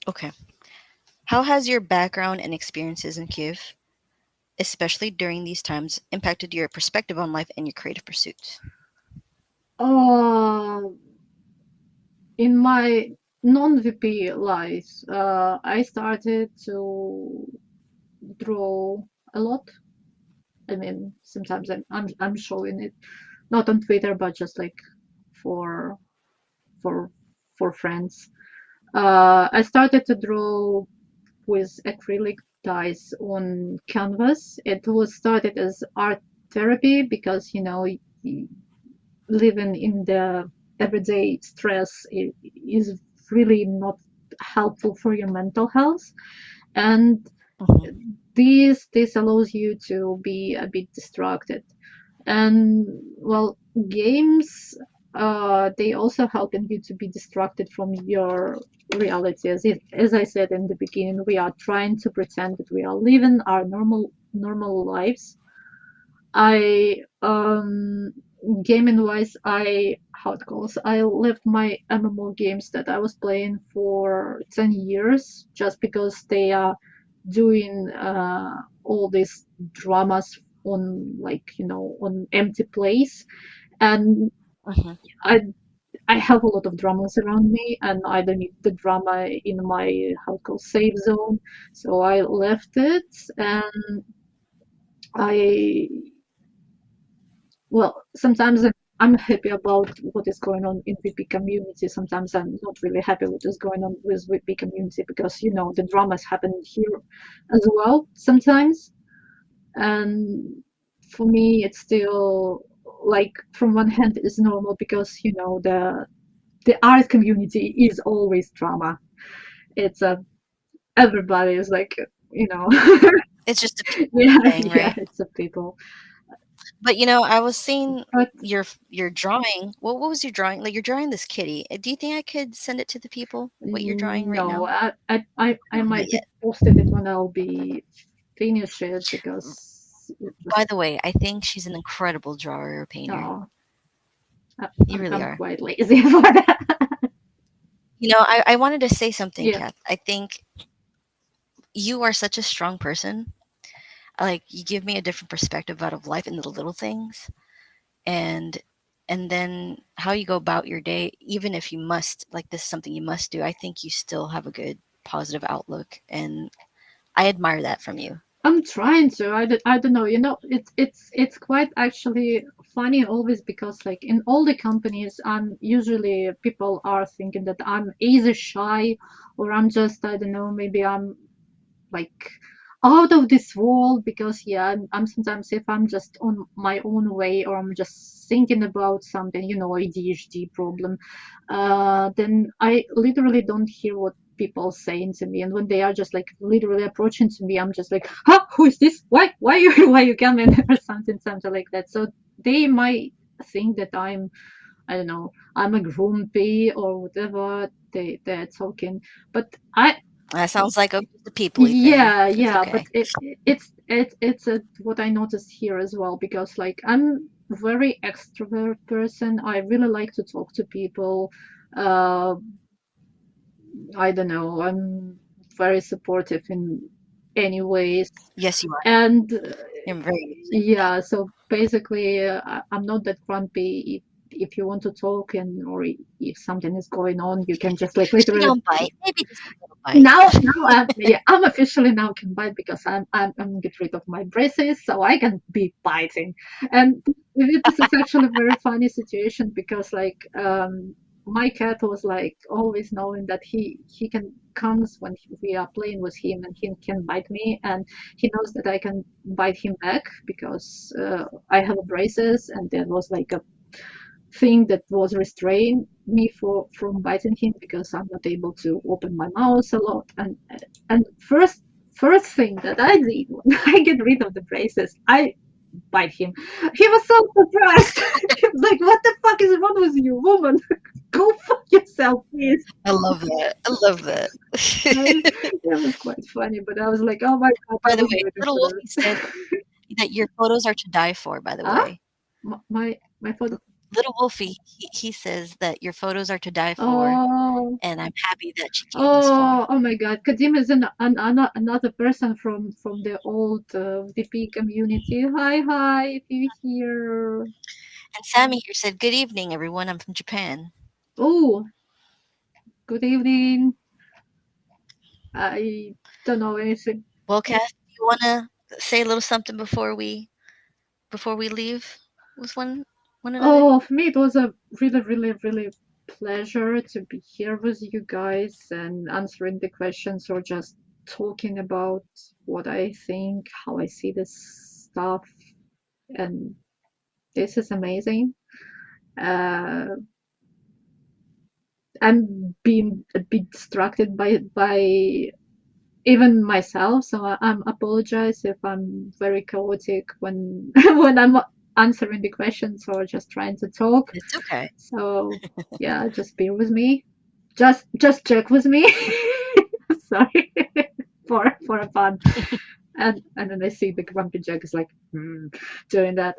Okay. How has your background and experiences in Kyiv, especially during these times, impacted your perspective on life and your creative pursuits? Uh, in my non-VP life, I started to draw a lot. I mean, sometimes I'm showing it not on Twitter, but just like for for for friends. I started to draw with acrylic dyes on canvas. It was started as art therapy, because living in the everyday stress is really not helpful for your mental health, and Mhm. this allows you to be a bit distracted. And well, games, they also helping you to be distracted from your reality. As I said in the beginning, we are trying to pretend that we are living our normal lives. I gaming wise, I how it goes, I left my MMO games that I was playing for 10 years, just because they are doing all these dramas on, like, on empty place. And Mhm. I I have a lot of dramas around me, and I don't need the drama in my how it goes safe zone. So I left it, and I well, sometimes I'm happy about what is going on in VP community. Sometimes I'm not really happy what is going on with VP community, because the dramas happen here as well sometimes. And for me, it's still, like, from one hand it's normal, because the art community is always drama. It's everybody is like, you know It's just a people yeah, thing, yeah, right? it's a people. But I was seeing But your drawing. What was your drawing? Like you're drawing this kitty. Do you think I could send it to the people? What you're drawing right no, now? I Not might be yet. posted it when I'll be finish it, because it By just the way, I think she's an incredible drawer or painter. no, You really I'm are. quite lazy for that. I wanted to say something, Yeah, Kath. I think you are such a strong person. Like you give me a different perspective out of life and the little things, and then how you go about your day. Even if you must, like this is something you must do, I think you still have a good positive outlook, and I admire that from you. I'm trying to. I don't know. It's quite actually funny always, because like in all the companies, I'm usually, people are thinking that I'm either shy, or I'm just, I don't know, maybe I'm like out of this world, because yeah, I'm sometimes, if I'm just on my own way, or I'm just thinking about something, ADHD problem, then I literally don't hear what people saying to me, and when they are just like literally approaching to me, I'm just like, huh, who is this? Why you why you coming or something like that. So they might think that I don't know, I'm a grumpy or whatever they're talking, but That sounds like a people-y thing. yeah, It's yeah, okay. but it's what I noticed here as well, because like I'm very extrovert person. I really like to talk to people. Uh, I don't know. I'm very supportive in any ways, Yes, you are. and You're very yeah. So basically, I'm not that grumpy. If you want to talk or if something is going on, you can just like She literally don't bite. Maybe just a little bite. now I'm officially now can bite because I'm get rid of my braces, so I can be biting. And this is actually a very funny situation because like my cat was like always knowing that he can comes when we are playing with him and he can bite me, and he knows that I can bite him back because I have braces, and there was like a thing that was restraining me from biting him because I'm not able to open my mouth a lot. And first thing that I did when I get rid of the braces, I bite him. He was so surprised. He was like, "What the fuck is wrong with you, woman? Go fuck yourself, please." I love that. I love that. It was quite funny, but I was like, "Oh my god, By I the was way, waiting little for Wolfie said that." that your photos are to die for, by the Ah, way. my photo. Little Wolfie, he says that your photos are to die for, Oh. and I'm happy that you came this far. Oh my God! Kadim is another person from the old VP community. Hi, if you're here. And Sammy here said, "Good evening, everyone. I'm from Japan." Oh, good evening. I don't know anything. Well, Cass, do you want to say a little something before we leave with one another? Oh, for me it was a really pleasure to be here with you guys and answering the questions or just talking about what I think, how I see this stuff, and this is amazing. Uh, I'm being a bit distracted by even myself, so I'm apologize if I'm very chaotic when when I'm answering the questions or just trying to talk. It's okay. So yeah, just bear with me. Just check with me. Sorry for a fun. And then I see the grumpy Jack is like doing that.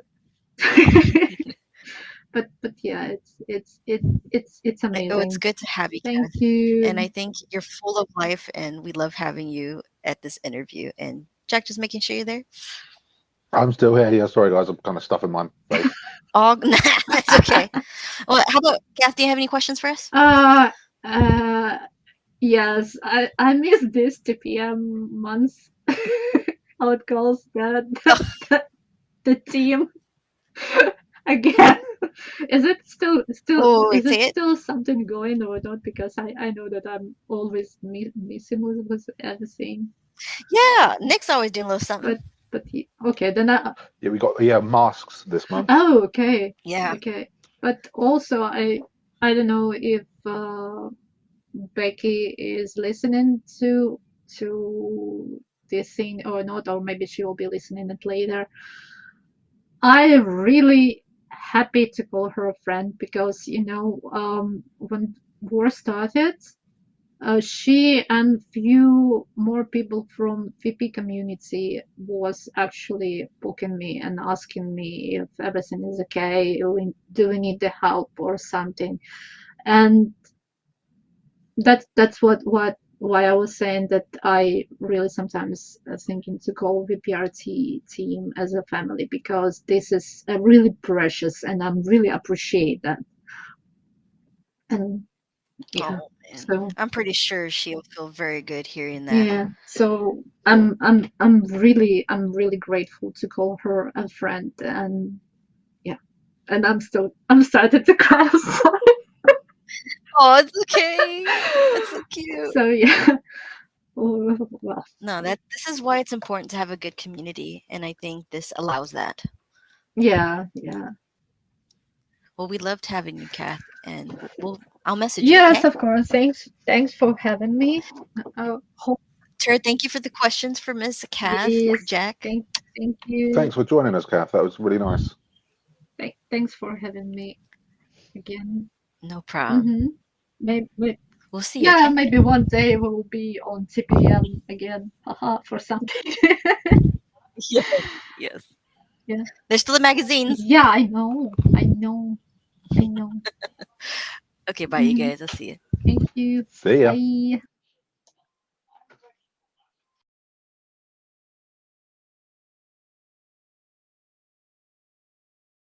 But yeah, it's Oh, it's amazing. good to have you, Thank Cass. And you. I think you're full of life, and we love having you at this interview. And Jack, just making sure you're there. I'm still here. Yeah, sorry guys, I'm kind of stuffing my face. Oh, it's okay. Well, how about Cass? Do you have any questions for us? Uh, uh, yes, I miss this 2 p.m. months. How it calls the team again. Oh, Is wait, it say it. still something going or not? Because I know that I'm always missing with everything. Yeah, Nick's always doing a little something. But okay, then Yeah, we got masks this month. oh, okay. Yeah. Okay. But also I don't know if Becky is listening to this thing or not, or maybe she will be listening it later. I really happy to call her a friend because when war started, she and few more people from VP community was actually booking me and asking me if everything is okay, do we need the help or something. And that's why I was saying that I really sometimes thinking to call VPRT team as a family, because this is really precious and I'm really appreciate that. And yeah, Oh man, so I'm pretty sure she'll feel very good hearing that. yeah, so I'm really grateful to call her a friend. And yeah, and I'm started to cry. Oh, it's okay. That's so cute. So yeah. Well, No, this is why it's important to have a good community, and I think this allows that. yeah. Well, we loved having you, Kath, and I'll message you. Yes, Okay? of course. Thanks for having me. Hope Tur, thank you for the questions for Miss Kath. yes. Jack. Thank you. Thanks for joining us, Kath. That was really nice. Thanks for having me again. No problem. Maybe, We'll see you. yeah, Okay? maybe one day we'll be on TPM again. Haha, for something. Yes. Yeah. There's still the magazines. Yeah, I know. Okay, bye, you guys. I'll see you. Thank you. See ya. Bye.